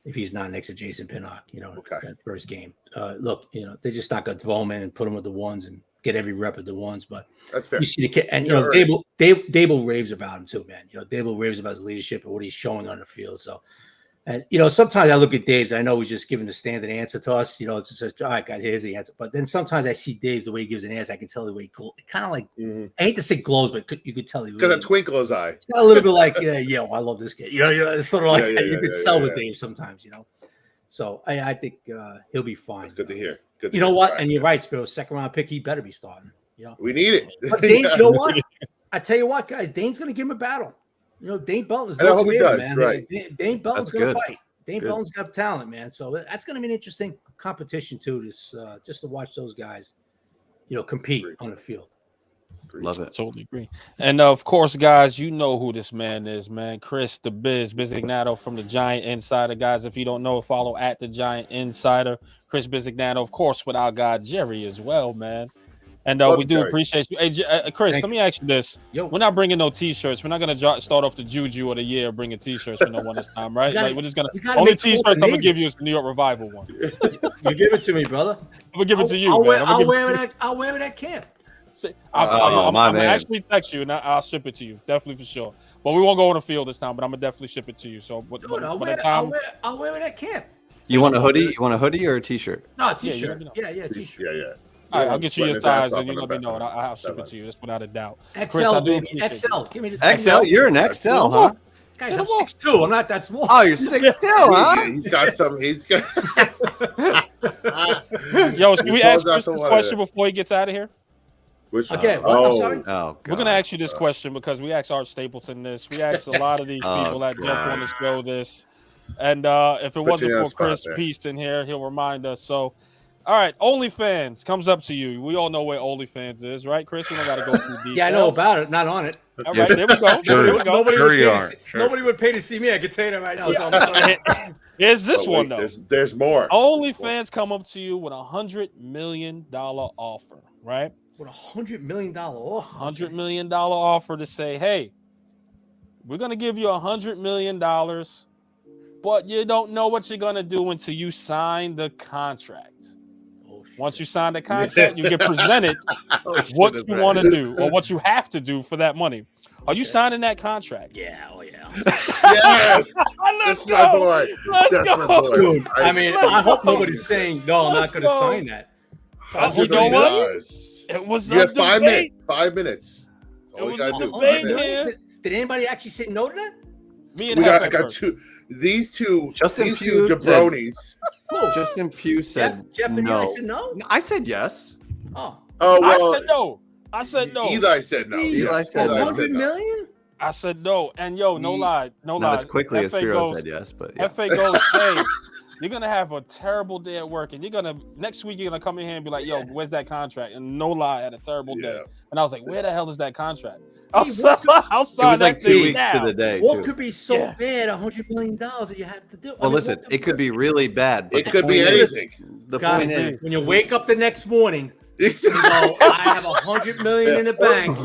if he's not next to Jason Pinnock, that first game. Look, they just not going to throw him in and put him with the 1s and get every rep of the 1s. But that's fair. You see the kid, and Daboll raves about him too, man. Daboll raves about his leadership and what he's showing on the field. So, and sometimes I look at Dave's. I know he's just giving the standard answer to us. It's just all right, guys. Here's the answer. But then sometimes I see Dave's the way he gives an answer. I can tell the way he kind of like I hate to say glows, but you could tell he got a twinkle in his eye. It's got a little bit like well, I love this kid. It's sort of like that. You could sell with Dave sometimes. So I think he'll be fine. It's good to hear. Good. You know what? And you're right, Spiro. Second round pick, he better be starting. We need it. But Dane, you know what? I tell you what, guys, Dane's going to give him a battle. Dane Belton is no man. Right. Dane Belton's going to fight. Dane Belton's got talent, man. So that's going to be an interesting competition too. Just to watch those guys, compete on the field. Love it. Totally agree. And of course, guys, you know who this man is, man. Chris the Bisignano from the Giant Insider. Guys, if you don't know, follow at the Giant Insider. Chris Bisignano, of course, with our guy Jerry as well, man. And we do appreciate you. Hey, Chris, let me ask you this. We're not bringing no T-shirts. We're not going to start off the Juju of the year bringing T-shirts for no one this time, right? Like, we're just going to – only T-shirts I'm going to give you is the New York Revival one. You give it to me, brother. I'm going to give it to you, I'll wear it at camp. I'm going to actually text you, and I'll ship it to you. Definitely for sure. But we won't go on the field this time, but I'm going to definitely ship it to you. So, I'll wear it at camp. You want a hoodie? You want a hoodie or a T-shirt? No, a T-shirt. Yeah, T-shirt. Yeah. All right, I'll get you your size and you let me know, and I'll ship it to you. That's without a doubt. XL, Chris, baby. XL. Give me the XL. You're an XL, huh? Guys, I'm 6'2". I'm not that small. Oh, you're 6'2", huh? He's got some. He's got. Yo, should we ask Chris this question before he gets out of here? Which okay, I'm sorry. Oh, we're gonna ask you this question because we asked Art Stapleton this. We asked a lot of these people that jump on the show this, and if it wasn't for Chris Peace in here, he'll remind us. So. All right, OnlyFans comes up to you. We all know where OnlyFans is, right, Chris? We don't got to go through details. Yeah, I know about it. Not on it. All right, there we go. There we go. Nobody would pay to see me. I can tell you that right now. So I'm sorry. Here's this one, though. There's more. OnlyFans come up to you with $100 million offer, right? With $100 million offer? $100 million offer to say, hey, we're going to give you $100 million, but you don't know what you're going to do until you sign the contract. Once you sign the contract, you get presented what you want to do or what you have to do for that money. Are you signing that contract? Yeah. Oh, yeah. Yes. That's my boy. Let's go. Dude, I mean, I hope nobody's saying, no, I'm not going to sign that. You know what? It was you have 5 minutes. 5 minutes. It was a debate here. Did anybody actually say no to that? Me and I got two. These two Pugh jabronis. Justin Pugh said Jeff and no. I said no? I said yes. Oh, well, I said no. Eli said no. Eli said $100 million? I said no. And no lie. Not as quickly as Spiro said yes, but yeah. FA goes, hey, you're gonna have a terrible day at work, and next week you're gonna come in here and be like, yo, where's that contract? And no lie, I had a terrible day. And I was like, where the hell is that contract? I'll sign it was like 2 weeks to the day. What could be so bad? $100 million that you have to do. Well, listen, it could be really bad. It could be anything. The point is, when you wake up the next morning, you go, I have $100 million in the bank.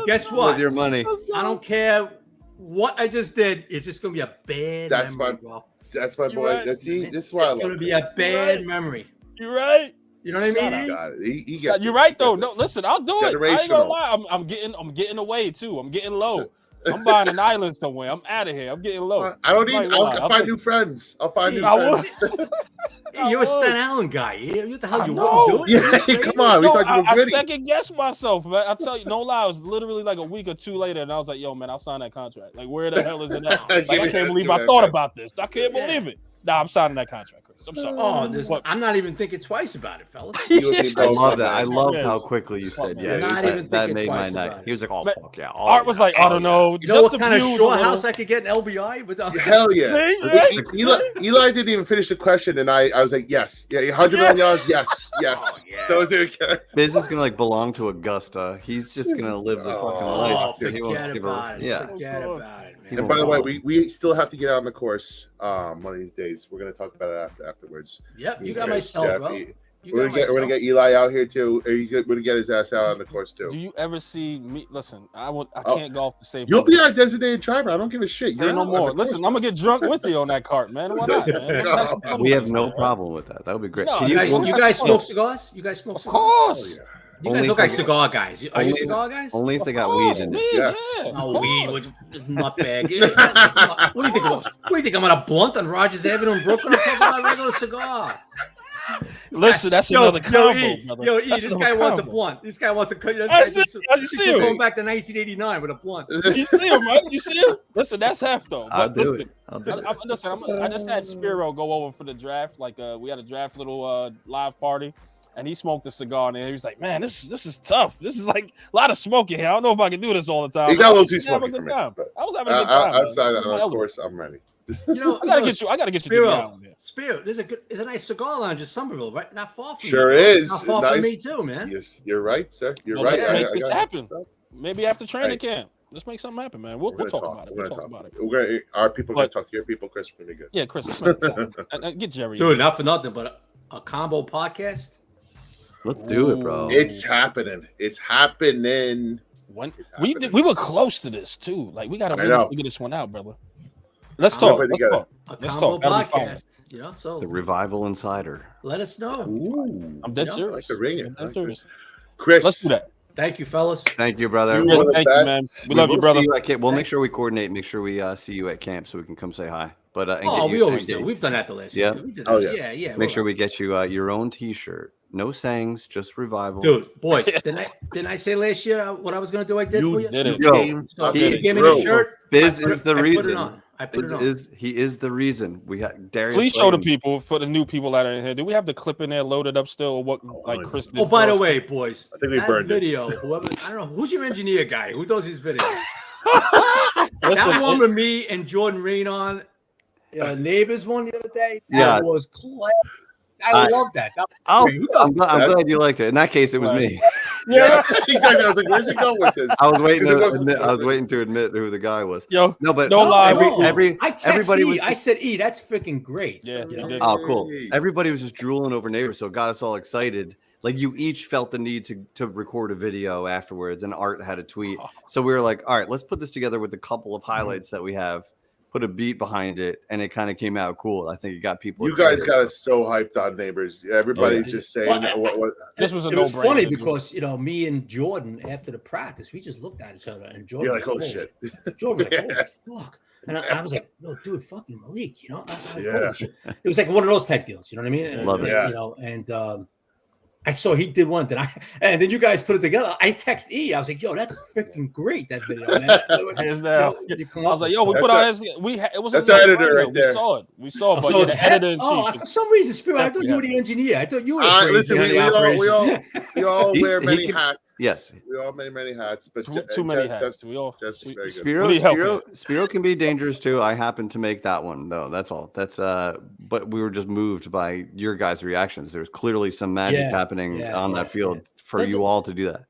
Guess what? With your money, I don't care what I just did. It's just gonna be a bad memory, bro. That's my boy. Right. This is why it's gonna be a bad memory. You're right. You know what I mean? You're right though. No, listen, I'll do it. I ain't gonna lie. I'm getting away too. I'm getting low. I'm buying an island somewhere. I'm out of here. I'm getting low. I'll find new friends. I'll find new friends. You're a Staten Island guy. What the hell you want to do? Yeah, come on. We thought you were I second guessed myself, man. I'll tell you, no lie. It was literally like a week or two later, and I was like, yo, man, I'll sign that contract. Like, where the hell is it at? Like, I can't believe I thought about this. I can't believe it. Nah, I'm signing that contract, Chris. I'm sorry. I'm not even thinking twice about it, fellas. I love that. I love how quickly you said yes. That made my night. He was like, oh, fuck yeah. Art was like, I don't know. You know what kind of short house I could get in LBI? Hell yeah. Eli didn't even finish the question, and I was like, yes. Yeah, $100 million. Yes. Biz is gonna belong to Augusta. He's just gonna live the fucking life. Forget about it. Forget about it, man. And by the way, we still have to get out on the course one of these days. We're gonna talk about it afterwards. Yep, you got my cell, bro. We're gonna get Eli out here too. He's gonna get his ass out on the course too. Do you ever see me? Listen, I can't golf to save. You'll be our designated driver. I don't give a shit. You're no more. Listen, I'm gonna get drunk with you on that cart, man. Why not? Man? We have no problem with that. That would be great. No, you guys smoke cigars? You guys smoke cigars? Of course. Oh, yeah. You guys look like cigar guys. Are you cigar guys? Only if they got weed in it. Yes. Oh, weed with nutbag. What do you think? What do you think? I'm on a blunt on Rogers Avenue in Brooklyn? I'm talking about a regular cigar. Listen, that's another combo, brother. This guy wants a blunt. This guy wants a cut. You see him going back to 1989 with a blunt. You see him, right? You see him? Listen, that's half though. I'll do it. I just had Spiro go over for the draft. Like we had a draft little live party. And he smoked a cigar, and he was like, "Man, this is tough. This is like a lot of smoking here. I don't know if I can do this all the time." He got a little too smoky for me. I was having a good time. Outside of course, I'm ready. You know, I gotta get you to the island. Spiro, there's a nice cigar lounge in Somerville, right? Not far from sure you. Is not far nice. from me too, man. Yes, you're right, sir. You're right. Let's make this happen. Maybe after training camp. Let's make something happen, man. We'll talk about it. We'll talk about it. Our people gonna talk to your people, Chris. Pretty good. Yeah, Chris. Get Jerry. Dude, not for nothing, but a combo podcast. Let's do it, bro. It's happening. It's happening. We were close to this too. Like we gotta figure this one out, brother. Let's talk. Let's talk. Podcast, so the Revival Insider. Let us know. Ooh, I'm dead serious. I like the ring. I'm serious. Chris, let's do that. Thank you, fellas. Thank you, brother. Chris, thank you, man. We love you, brother. We'll make sure we coordinate. Make sure we see you at camp so we can come say hi. But we always do. We've done that the last year. Yeah. Make sure we get you your own T-shirt. No sayings, just Revival. Dude, boys, didn't I say last year what I was going to do? I did for you. Did it. He gave me the shirt. Biz is the reason. I put it on. He is the reason. We got Darius. Please show the people, for the new people that are in here. Do we have the clip in there loaded up still? Or what? Like Chris did. Oh, by the way, boys, I think we burned video. Whoever, I don't know who's your engineer guy. Who does his video? That one with me and Jordan Rain on Nabers one the other day. That was class. I love that. I'm glad you liked it. In that case, it was me. Yeah, exactly. I was like, "Where's he going with this?" I was waiting to admit who the guy was. Yo, no, but don't lie. Everybody was. I said, "E, that's freaking great." Yeah. Oh, cool. Everybody was just drooling over Nabers, so it got us all excited. Like you each felt the need to record a video afterwards, and Art had a tweet. So we were like, "All right, let's put this together with a couple of highlights that we have." Put a beat behind it, and it kind of came out cool. I think it got people. You guys got us so hyped on Nabers. Everybody just saying what this was. It was funny because me and Jordan after the practice, we just looked at each other, and Jordan. You're like, "Oh shit!" Jordan, like, "Oh fuck!" And I was like, "No, dude, fucking Malik," It was like one of those type deals. You know what I mean? Love it. And I saw he did one and then you guys put it together. I text E. I was like, "Yo, that's freaking great, that video." Man. I was like, "Yo, we put our hands. It was that's our editor right there. We saw it, but the editor in chief. For some reason, Spirit, I thought you were the engineer. I thought you were. Listen, we all wear many hats. Yes, we all many hats, but too many hats. We all. Spiro can be dangerous too. I happened to make that one though. That's all. That's but we were just moved by your guys' reactions. There's clearly some magic happening on that field for you all to do that.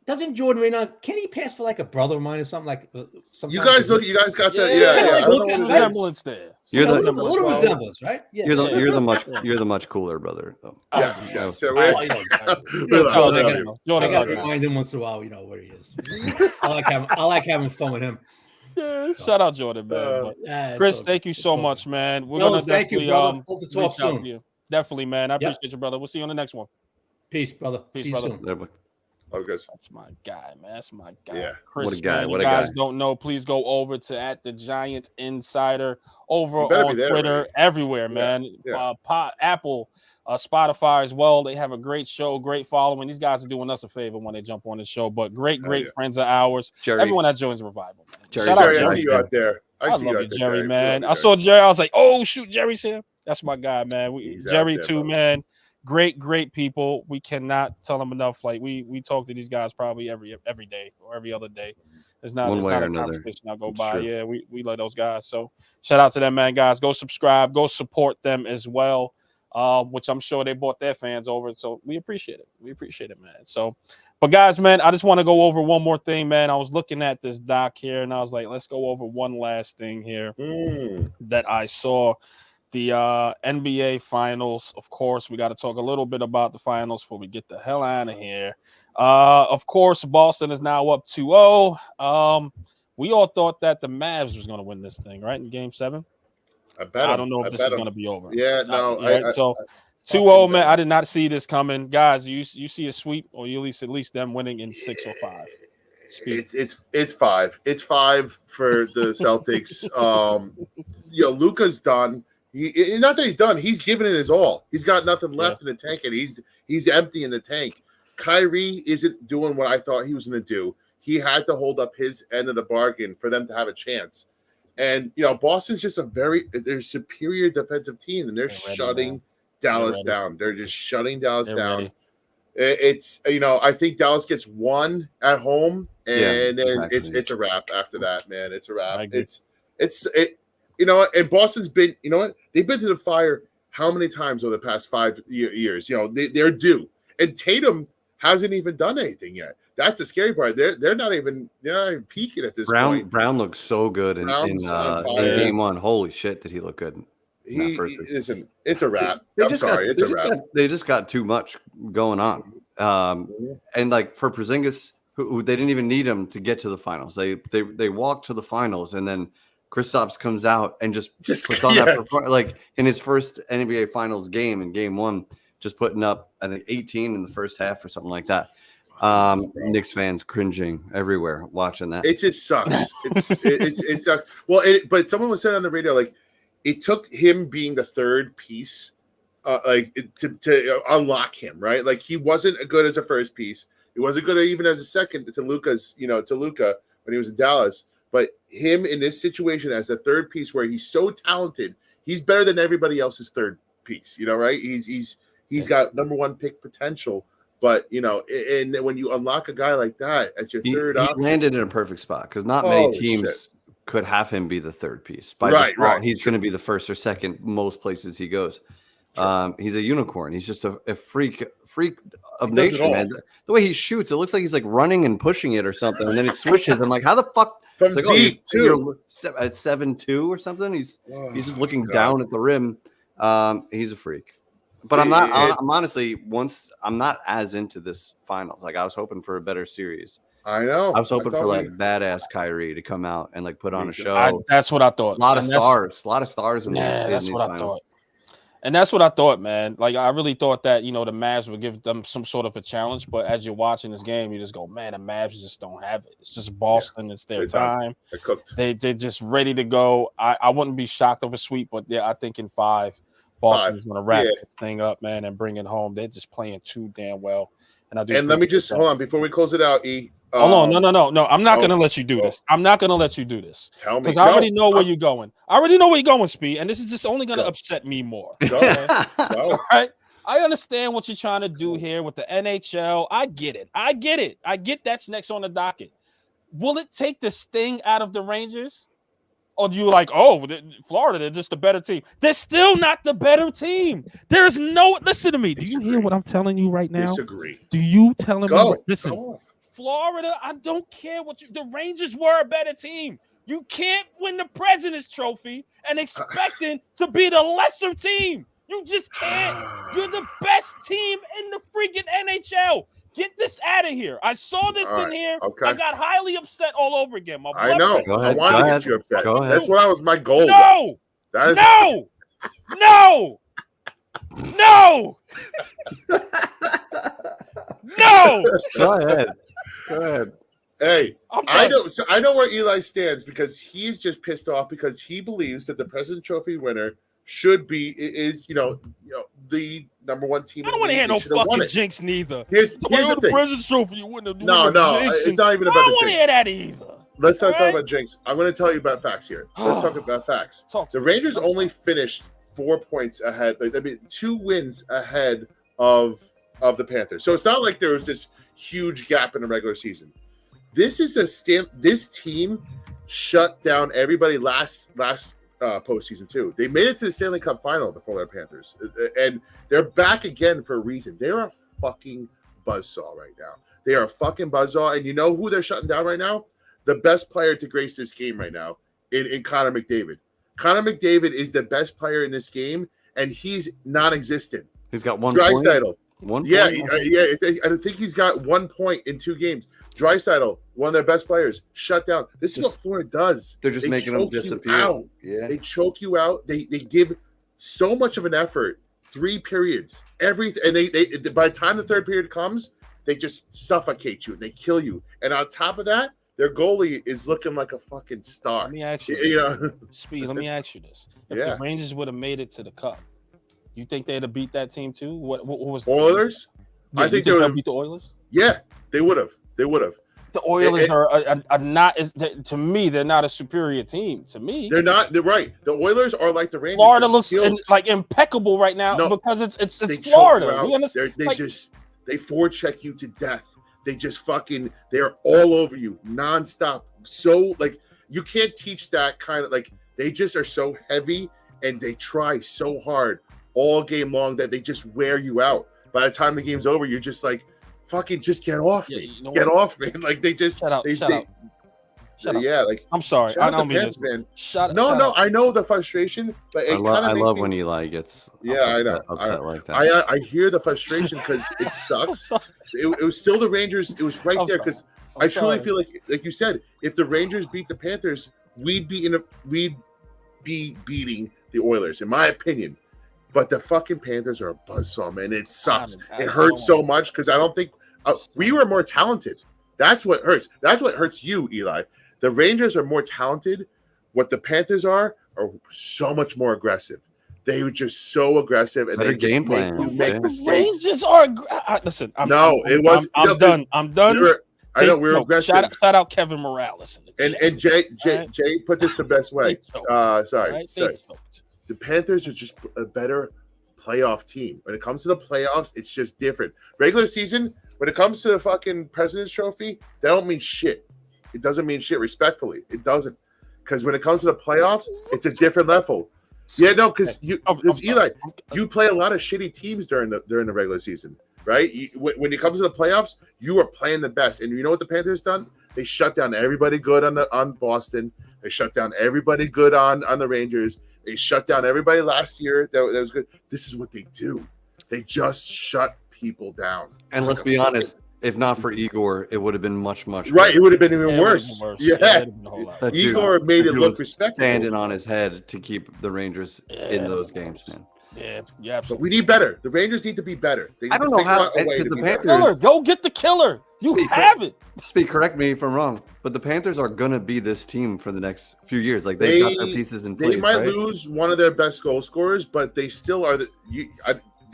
Doesn't Jordan Rain can he pass for like a brother of mine or something like? You guys got that? Yeah. Resemblance there. You're a little resemblance, right? Yeah. You're the much cooler brother. Yes. I got to remind him once in a while, where he is. I like having fun with him. Yeah, shout out Jordan, man. Chris, thank you so much, man. We're gonna definitely hope to talk soon. You. Definitely, man. I appreciate you, brother. We'll see you on the next one. Peace, brother. Peace, brother. Oh, good. That's my guy, man. That's my guy. Yeah. Chris, what a guy. Man, what you a guys guy. Don't know, please go over to @the_Giant Insider over on Twitter, everywhere, man. Yeah. Apple, Spotify as well. They have a great show, great following. These guys are doing us a favor when they jump on the show, but great friends of ours. Jerry. Everyone that joins Revival, man. Jerry, I see you out there. I love you, Jerry, man. I saw Jerry. I was like, "Oh shoot, Jerry's here." That's my guy, man. Jerry too, man. Great people. We cannot tell them enough. Like we talk to these guys probably every day or every other day. It's not a conversation I go by. True. Yeah, we love those guys. So shout out to them, man. Guys, go subscribe, go support them as well. Which I'm sure they brought their fans over. So we appreciate it. We appreciate it, man. So, but guys, man, I just want to go over one more thing, man. I was looking at this doc here and I was like, let's go over one last thing here that I saw. The NBA finals, of course, we got to talk a little bit about the finals before we get the hell out of here. Of course, Boston is now up 2-0. We all thought that the Mavs was going to win this thing, right, in Game 7. I don't know if this is going to be over. Yeah, no. So 2-0, man, I did not see this coming. Guys, you see a sweep, or you at least them winning in 6 or 5? It's 5. It's 5 for the Celtics. Luka's done. Not that he's done. He's given it his all. He's got nothing left in the tank, and he's empty in the tank. Kyrie isn't doing what I thought he was going to do. He had to hold up his end of the bargain for them to have a chance. And Boston's just they're superior defensive team, and they're shutting Dallas down. They're just shutting Dallas down. Ready. It's I think Dallas gets one at home, and then it's a wrap after that, man. It's a wrap. And Boston's been, they've been to the fire how many times over the past 5 years? They're due. And Tatum hasn't even done anything yet. That's the scary part. They're not even peaking at this point. Brown looks so good in Game 1. Holy shit, did he look good? Listen, it's a wrap. I'm sorry, it's a wrap. They just got too much going on. And like for Porzingis, who they didn't even need him to get to the finals. They walked to the finals, and then Kristaps comes out and just puts on that like in his first NBA Finals game in Game 1, just putting up I think 18 in the first half or something like that. Knicks fans cringing everywhere watching that. It just sucks. It sucks. Well, but someone was saying on the radio like it took him being the third piece, to unlock him, right? Like he wasn't good as a first piece. He wasn't good even as a second to Luka when he was in Dallas. But him in this situation as a third piece where he's so talented, he's better than everybody else's third piece, right? He's got number 1 pick potential. But, and when you unlock a guy like that as your third option. He landed in a perfect spot because not many teams could have him be the third piase. By default, he's going to be the first or second most places he goes. He's a unicorn. He's just a freak of nature, man. The way he shoots, it looks like he's like running and pushing it or something, and then it switches. I'm like, how the fuck? From like, deep too. At 7'2" or something. He's just looking down at the rim. He's a freak. But I'm not. I'm honestly I'm not as into this finals. Like I was hoping for a better series. I know. I was hoping for like badass Kyrie to come out and like put on a show. That's what I thought. A lot of stars in these finals. I thought. And that's what I thought, man. Like I really thought that the Mavs would give them some sort of a challenge. But as you're watching this game, you just go, man, the Mavs just don't have it. It's just Boston. It's their time. They're cooked. They're just ready to go. I wouldn't be shocked of a sweep, but I think in 5. Boston's going to wrap this thing up, man, and bring it home. They're just playing too damn well. And let me just hold on before we close it out, E. Hold on. No. I'm not going to let you do this. I'm not going to let you do this. Tell me. Because I already know where you're going. I already know where you're going, Speed, and this is just only going to upset me more. Okay? All right? I understand what you're trying to do here with the NHL. I get it. I get that's next on the docket. Will it take the sting out of the Rangers? Or do you like, Florida, they're just a better team? They're still not the better team. There's no – listen to me. Do you hear what I'm telling you right now? Disagree. Do you tell me – listen, Florida, I don't care what you – the Rangers were a better team. You can't win the President's Trophy and expecting to be the lesser team. You just can't. You're the best team in the freaking NHL. Get this out of here. I saw this in here. Okay. I got highly upset all over again. I know. I wanted to get you upset. That's what my goal. No. No. No. No. No. Go ahead. Hey, I know where Eli stands because he's just pissed off because he believes that the President's Trophy winner should be the number 1 team. I don't want to hear no fucking jinx neither. Here's the thing. President's Trophy, you wouldn't No, it's not even about the jinx. I don't want to hear that either. Let's not talk about jinx. I'm going to tell you about facts here. Let's talk about facts. The Rangers only finished 4 points ahead. 2 wins ahead of the Panthers. So it's not like there was this huge gap in the regular season. This team shut down everybody last postseason too. They made it to the Stanley Cup final, the Florida Panthers, and they're back again for a reason. They're a fucking buzzsaw right now. They are a fucking buzzsaw, and you know who they're shutting down right now? The best player to grace this game right now in Connor McDavid. Connor McDavid is the best player in this game, and he's non-existent. He's got 1 Draisaitl. Point. Yeah. I think he's got 1 point in 2 games. Draisaitl, one of their best players, shut down. This is what Florida does. They're just making them disappear. Yeah. They choke you out. They give so much of an effort. 3 periods. Everything, and they by the time the 3rd period comes, they just suffocate you. They kill you. And on top of that, their goalie is looking like a fucking star. Let me ask you, Speed. Let me ask you this: if the Rangers would have made it to the Cup, you think they'd have beat that team too? What was the Oilers? Yeah, I think they would have beat the Oilers. Yeah, they would have. They would have. The Oilers are not to me. They're not a superior team. To me, they're not. They're right. The Oilers are like the Rangers. Florida looks like impeccable right now because it's Florida. We understand. They forecheck you to death. They just they're all over you nonstop. So you can't teach that kind of they just are so heavy and they try so hard all game long that they just wear you out. By the time the game's over, you're just fucking just get off me. Get off me. Like they just shut up. Yeah, like I'm sorry. I don't mean this. Man. Shut no, up. I know the frustration, but it I love when Eli gets upset like that. I hear the frustration because it sucks. It was still the Rangers. It was right there because I truly feel like you said, if the Rangers beat the Panthers, we'd be beating the Oilers, in my opinion. But the fucking Panthers are a buzzsaw, man. It sucks. It hurts so much because I don't think we were more talented. That's what hurts. That's what hurts you, Eli. The Rangers are more talented. What the Panthers are so much more aggressive. They were just so aggressive, and better they game plan. You make mistakes. Rangers are listen. I'm done. I'm done. We were aggressive. Shout out Kevin Morales. And Jay put this the best way. Sorry. The Panthers are just a better playoff team. When it comes to the playoffs, it's just different. Regular season, when it comes to the fucking President's Trophy, that don't mean shit. It doesn't mean shit, respectfully. It doesn't. Because when it comes to the playoffs, it's a different level. Yeah, no, because Eli, you play a lot of shitty teams during the regular season, right? When it comes to the playoffs, you are playing the best. And you know what the Panthers done? They shut down everybody good on Boston. They shut down everybody good on the Rangers. They shut down everybody last year that was good. This is what they do. They just shut people down. And let's be honest, if not for Igor, it would have been much right. It would have been even worse. Yeah. Igor made it look respectable. Standing on his head to keep the Rangers in those games, man. Yeah. But we need better. The Rangers need to be better. I don't know how the Panthers go get the killer. You have it. Correct me if I'm wrong, but the Panthers are gonna be this team for the next few years. Like they've got their pieces in place. They might lose one of their best goal scorers, but they still are.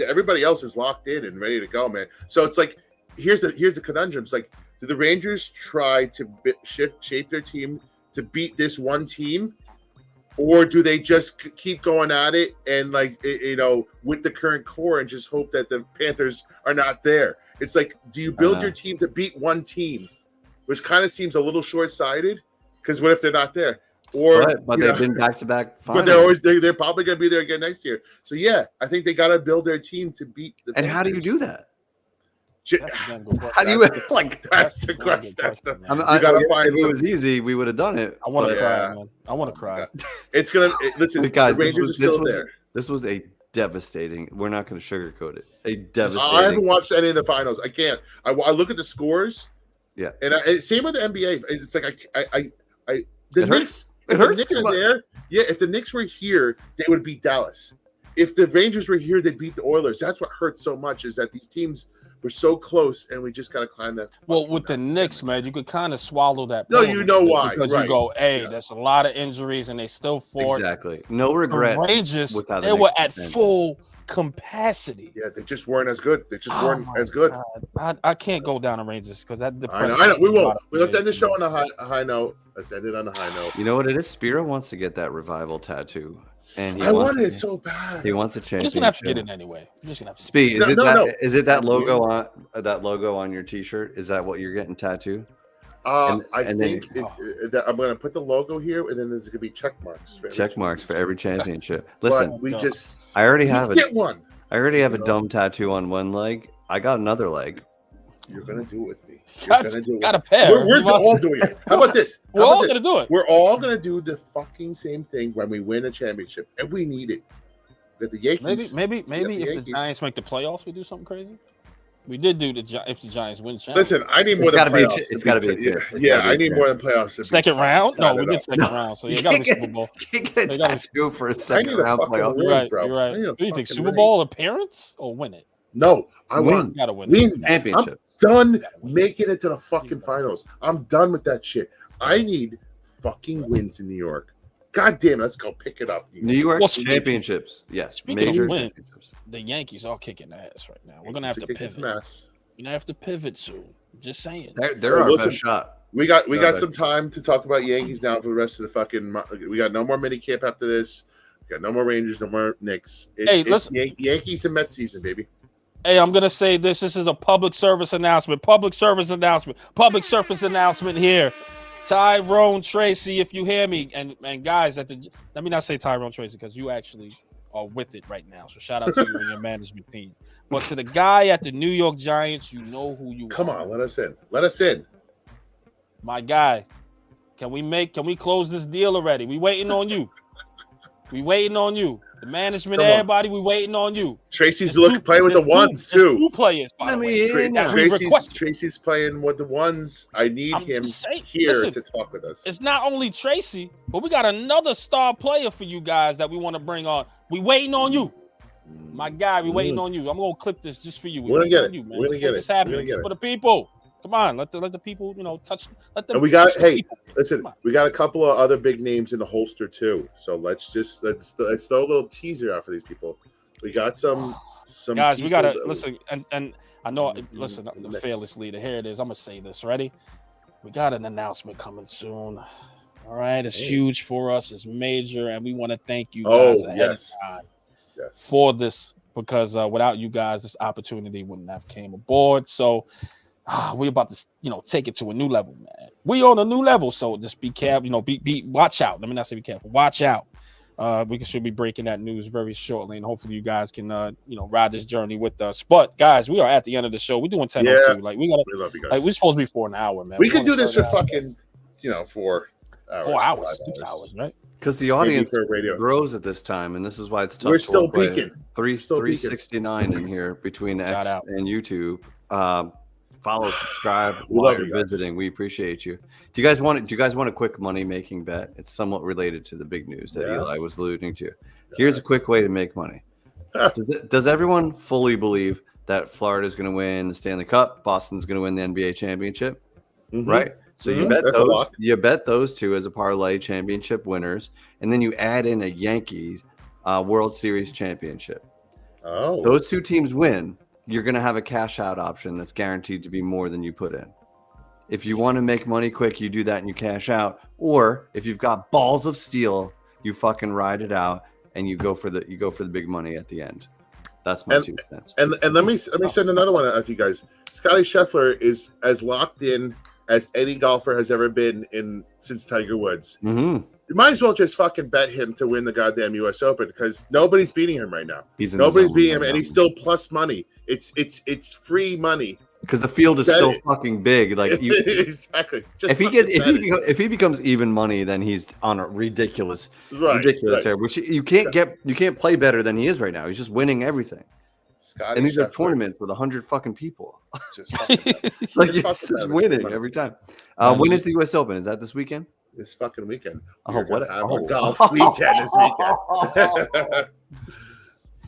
Everybody else is locked in and ready to go, man. So it's like here's the conundrum. It's like, do the Rangers try to shape their team to beat this one team? Or do they just keep going at it and with the current core and just hope that the Panthers are not there? It's like, do you build your team to beat one team, which kind of seems a little short-sighted? Because what if they're not there? Or but they've been back-to-back. But they're probably going to be there again next year. So yeah, I think they got to build their team to beat the. And Panthers. How do you do that? How do you That's the question. You gotta find. If it was easy, we would have done it. I want to cry, man. I want to cry. It's gonna listen, guys. The Rangers are still there. This was a devastating. We're not going to sugarcoat it. A devastating. I haven't watched any of the finals. I can't. I look at the scores. Yeah, and same with the NBA. It's like the Knicks. It hurts. If the Knicks are there, if the Knicks were here, they would beat Dallas. If the Rangers were here, they'd beat the Oilers. That's what hurts so much is that these teams. We're so close, and we just got to climb that. Well, with the Knicks, man, you could kind of swallow that. No, you know why. Because you go, that's a lot of injuries, and they still fought. Exactly. No regret. The Rangers, they were at full capacity. Yeah, they just weren't as good. They just weren't as good. I can't go down the Rangers because that depresses. I know. We won't. Let's end the show on a high note. Let's end it on a high note. You know what it is? Spiro wants to get that revival tattoo. And I want it so bad. He wants a championship. You're just gonna have to get it anyway. You're just gonna have to. Speed. Is it that logo on your T-shirt? Is that what you're getting tattooed? I think I'm gonna put the logo here, and then there's gonna be check marks. For every championship. Listen, I already have it. Get one. I already have a dumb tattoo on one leg. I got another leg. You're gonna do it with me. Got a pair. We're all doing it. How about this? We're all gonna do it. We're all gonna do the fucking same thing when we win a championship, and we need it. With the Yankees, maybe if the Giants make the playoffs, we do something crazy. We did do if the Giants win. Listen, I need more than playoffs. It's got to be. Yeah, I need more than playoffs. Second round? No, we did second round. So you got to be Super Bowl. You get a tattoo for a second round playoff. You're right. What do you think? Super Bowl appearance or win it? No, I want gotta win championship. I'm done making it to the fucking finals. I'm done with that shit. I need fucking wins in New York. God damn it, let's go pick it up. New York championships. Yes. Speaking of win, the Yankees are kicking ass right now. We're gonna have to pivot. We're gonna have to pivot soon. Just saying. They're our best shot. We got some time to talk about Yankees now for the rest of the fucking. We got no more mini camp after this. We got no more Rangers, no more Knicks. It's Yankees and Mets season, baby. Hey, I'm gonna say this. This is a public service announcement. Public service announcement here. Tyrone Tracy, if you hear me, and guys let me not say Tyrone Tracy because you actually are with it right now. So shout out to you and your management team. But to the guy at the New York Giants, you know who you are. Come on, let us in. Let us in. My guy, Can we close this deal already? We waiting on you. We waiting on you. The management, everybody, we waiting on you. Tracy's playing with the ones too. Two players, by the way. Tracy's playing with the ones. I need him here to talk with us. It's not only Tracy, but we got another star player for you guys that we want to bring on. We waiting on you. My guy, we waiting on you. I'm gonna clip this just for you. We're gonna get it. We're gonna get it. We're gonna get it for the people. Come on, let the people, touch. Let them. And we got. Hey, listen, we got a couple of other big names in the holster too. So let's throw a little teaser out for these people. We got some guys. We gotta listen, and I know. Listen, the fearless leader. Here it is. I'm gonna say this. Ready? We got an announcement coming soon. All right, it's huge for us. It's major, and we want to thank you guys ahead of time for this, because without you guys, this opportunity wouldn't have came aboard. So. We about to, take it to a new level, man. We on a new level, so just be careful. Watch out. Let me not say be careful. Watch out. Should be breaking that news very shortly, and hopefully you guys can, ride this journey with us. But guys, we are at the end of the show. We're doing 10:02. Like we love you guys. Like we're supposed to be for an hour, man. We could do this for fucking, 4 hours. 4 hours, 6 hours, right? Because the audience grows at this time, and this is why it's tough. We're still peaking. 369 in here between X and YouTube. Follow, subscribe while you're visiting. We appreciate you. Do you guys want a quick money making bet? It's somewhat related to the big news that Eli was alluding to. Here's a quick way to make money. Does everyone fully believe that Florida is going to win the Stanley Cup, Boston's going to win the NBA championship? Mm-hmm. Right? So you bet those two as a parlay championship winners, and then you add in a Yankees World Series championship. Oh. Those two teams win. You're going to have a cash out option that's guaranteed to be more than you put in. If you want to make money quick, you do that and you cash out. Or if you've got balls of steel, you fucking ride it out and you go for the big money at the end. That's my 2 cents. And let me send another one out to you guys. Scotty Scheffler is as locked in as any golfer has ever been since Tiger Woods. Mm-hmm. You might as well just fucking bet him to win the goddamn U.S. Open, because nobody's beating him right now. Nobody's beating him, and he's still plus money. It's free money because the field is so fucking big. Like exactly. If he becomes even money, then he's on a ridiculous here. Which you can't play better than he is right now. He's just winning everything. And these are tournaments with 100 fucking people. Like he's just winning every time. When is the U.S. Open? Is that this weekend? This fucking weekend. What a golf weekend this weekend.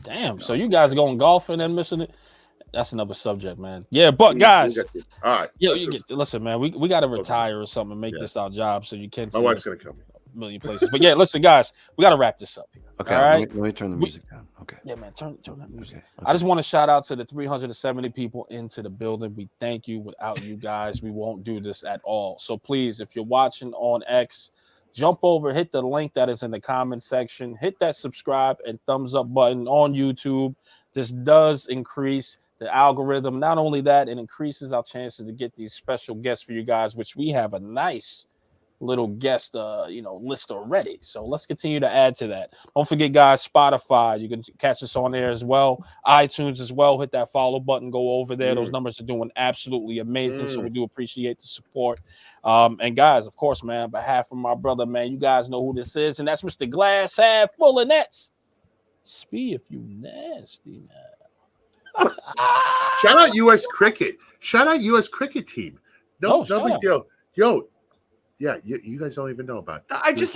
Damn. So you guys going golfing and missing it? That's another subject, man. Yeah, but guys, all right. Listen, man. We got to retire or something and make this our job so you can. My wife's gonna kill me. A million places, but yeah, listen, guys, we got to wrap this up here. Okay, all right? let me turn the music down. Okay. Yeah, man, turn that music. Okay. I just want to shout out to the 370 people into the building. We thank you. Without you guys, we won't do this at all. So please, if you're watching on X, jump over, hit the link that is in the comment section, hit that subscribe and thumbs up button on YouTube. This does increase the algorithm. Not only that, it increases our chances to get these special guests for you guys, which we have a nice little guest list already. So let's continue to add to that. Don't forget, guys, Spotify, you can catch us on there as well. iTunes as well. Hit that follow button, go over there. Those numbers are doing absolutely amazing. So we do appreciate the support. And guys, of course, man, on behalf of my brother, man, you guys know who this is, and that's Mr. Glass Half Full of Nets. Spee, if you nasty now. Shout out U.S. Cricket. Shout out U.S. Cricket team. No big deal. Yo, yeah, you guys don't even know about that. I just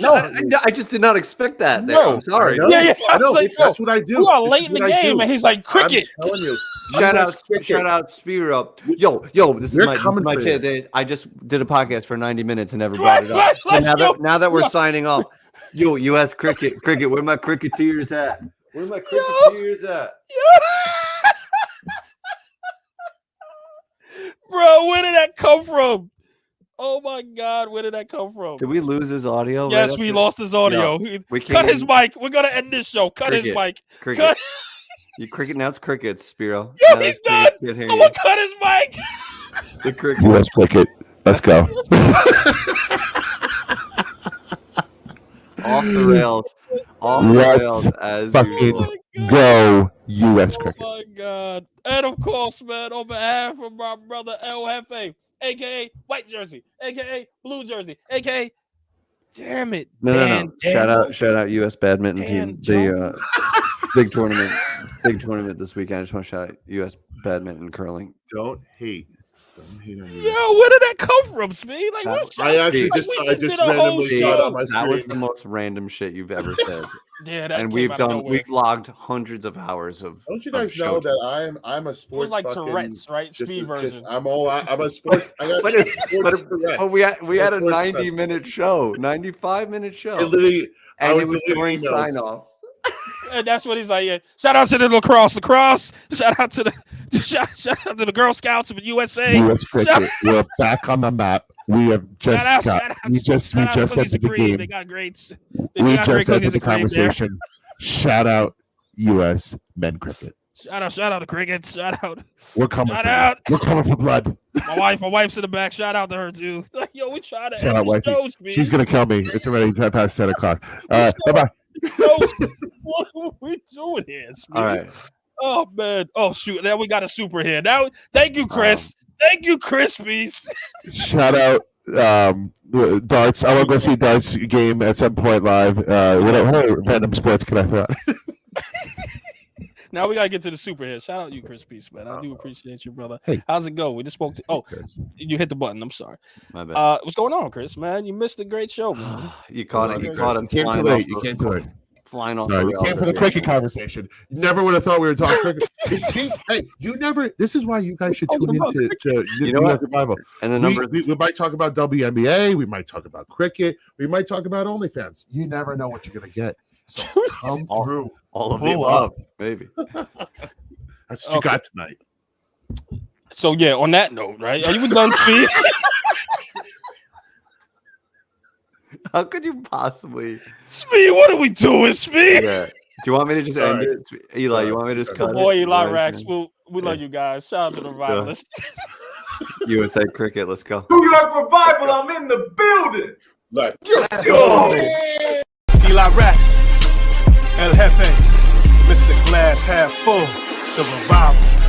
did not expect that. No, I'm sorry. I know. That's what I do. You are late in the game, and he's like, cricket. I'm telling you. Shout out, Spiro. Yo, this is my chance. I just did a podcast for 90 minutes and never brought it up. And now that we're signing off, U.S. cricket, where my cricketeers at? Where my cricketeers at? Bro, where did that come from? Oh my God, where did that come from? Did we lose his audio? Yes, we lost his audio. No, cut his mic. We're gonna end this show. Cut his mic. Cricket. You cricket now. It's crickets, Spiro. Yo, he's done. Someone cut his mic. The cricket. U.S. cricket. Let's go. Off the rails. Off the rails as usual. Go U.S. cricket. Oh my God. And of course, man, on behalf of my brother El Jefe, a.k.a. white jersey, a.k.a. blue jersey, a.k.a. Damn it. No. Shout out U.S. badminton team. The big tournament this weekend. I just want to shout out U.S. badminton curling. Don't hate on you. Yo, where did that come from, Speed? Like, I actually just randomly saw it on my screen. That was the most random shit you've ever said. Yeah, that and we've logged hundreds of hours of. Don't you guys know that I'm a sports? It was like Tourette's, right? Speed version. I'm a sports. I got sports Tourette's. We had a 90-minute show, 95-minute show. It literally, and it was during sign off. And that's what he's like. Yeah. Shout out to the lacrosse. Shout out to the Girl Scouts of the USA. U.S. cricket. We're back on the map. We have just we just entered the game. They got great. We just entered the conversation. Shout out U.S. men cricket. Shout out to cricket. Shout out. We're coming. We're coming for blood. My wife's in the back. Shout out to her too. Like, yo, we try to. Shout out, wifey. She's gonna kill me. It's already past 10 o'clock. Bye bye. What are we doing here, Speed? All right. Oh man. Oh shoot. Now we got a super here. Now, thank you, Chris. Thank you, Crispies. Shout out darts. I want to go see darts game at some point live. Whatever random sports can I throw out? Now we gotta get to the super here. Shout out you, Crispies, man. I do appreciate you, brother. Hey. How's it go? We just spoke to. Oh, you hit the button. I'm sorry. My bad. What's going on, Chris? Man, you missed a great show, man. You caught it. You caught it. You can't do it. You can't do it. Flying off. Sorry, we came for the cricket conversation. You never would have thought we were talking cricket. See, hey, you never. This is why you guys should tune into you know what? Survival. And the number we might talk about WNBA. We might talk about cricket. We might talk about OnlyFans. You never know what you're gonna get. So come through. All of the above, maybe. That's what you got tonight. So yeah, on that note, right? Are you done, Speed? How could you possibly? Speed, what are we doing, Speed? Yeah. Do you want me to just end it? Eli, you want me to just cut it? Boy, Eli Rax, we love you guys. Shout out to the Rivalists. USA Cricket, let's go. New York Revival, I'm in the building. Let's go. Eli Rax, El Jefe, Mr. Glass Half Full, the Revival.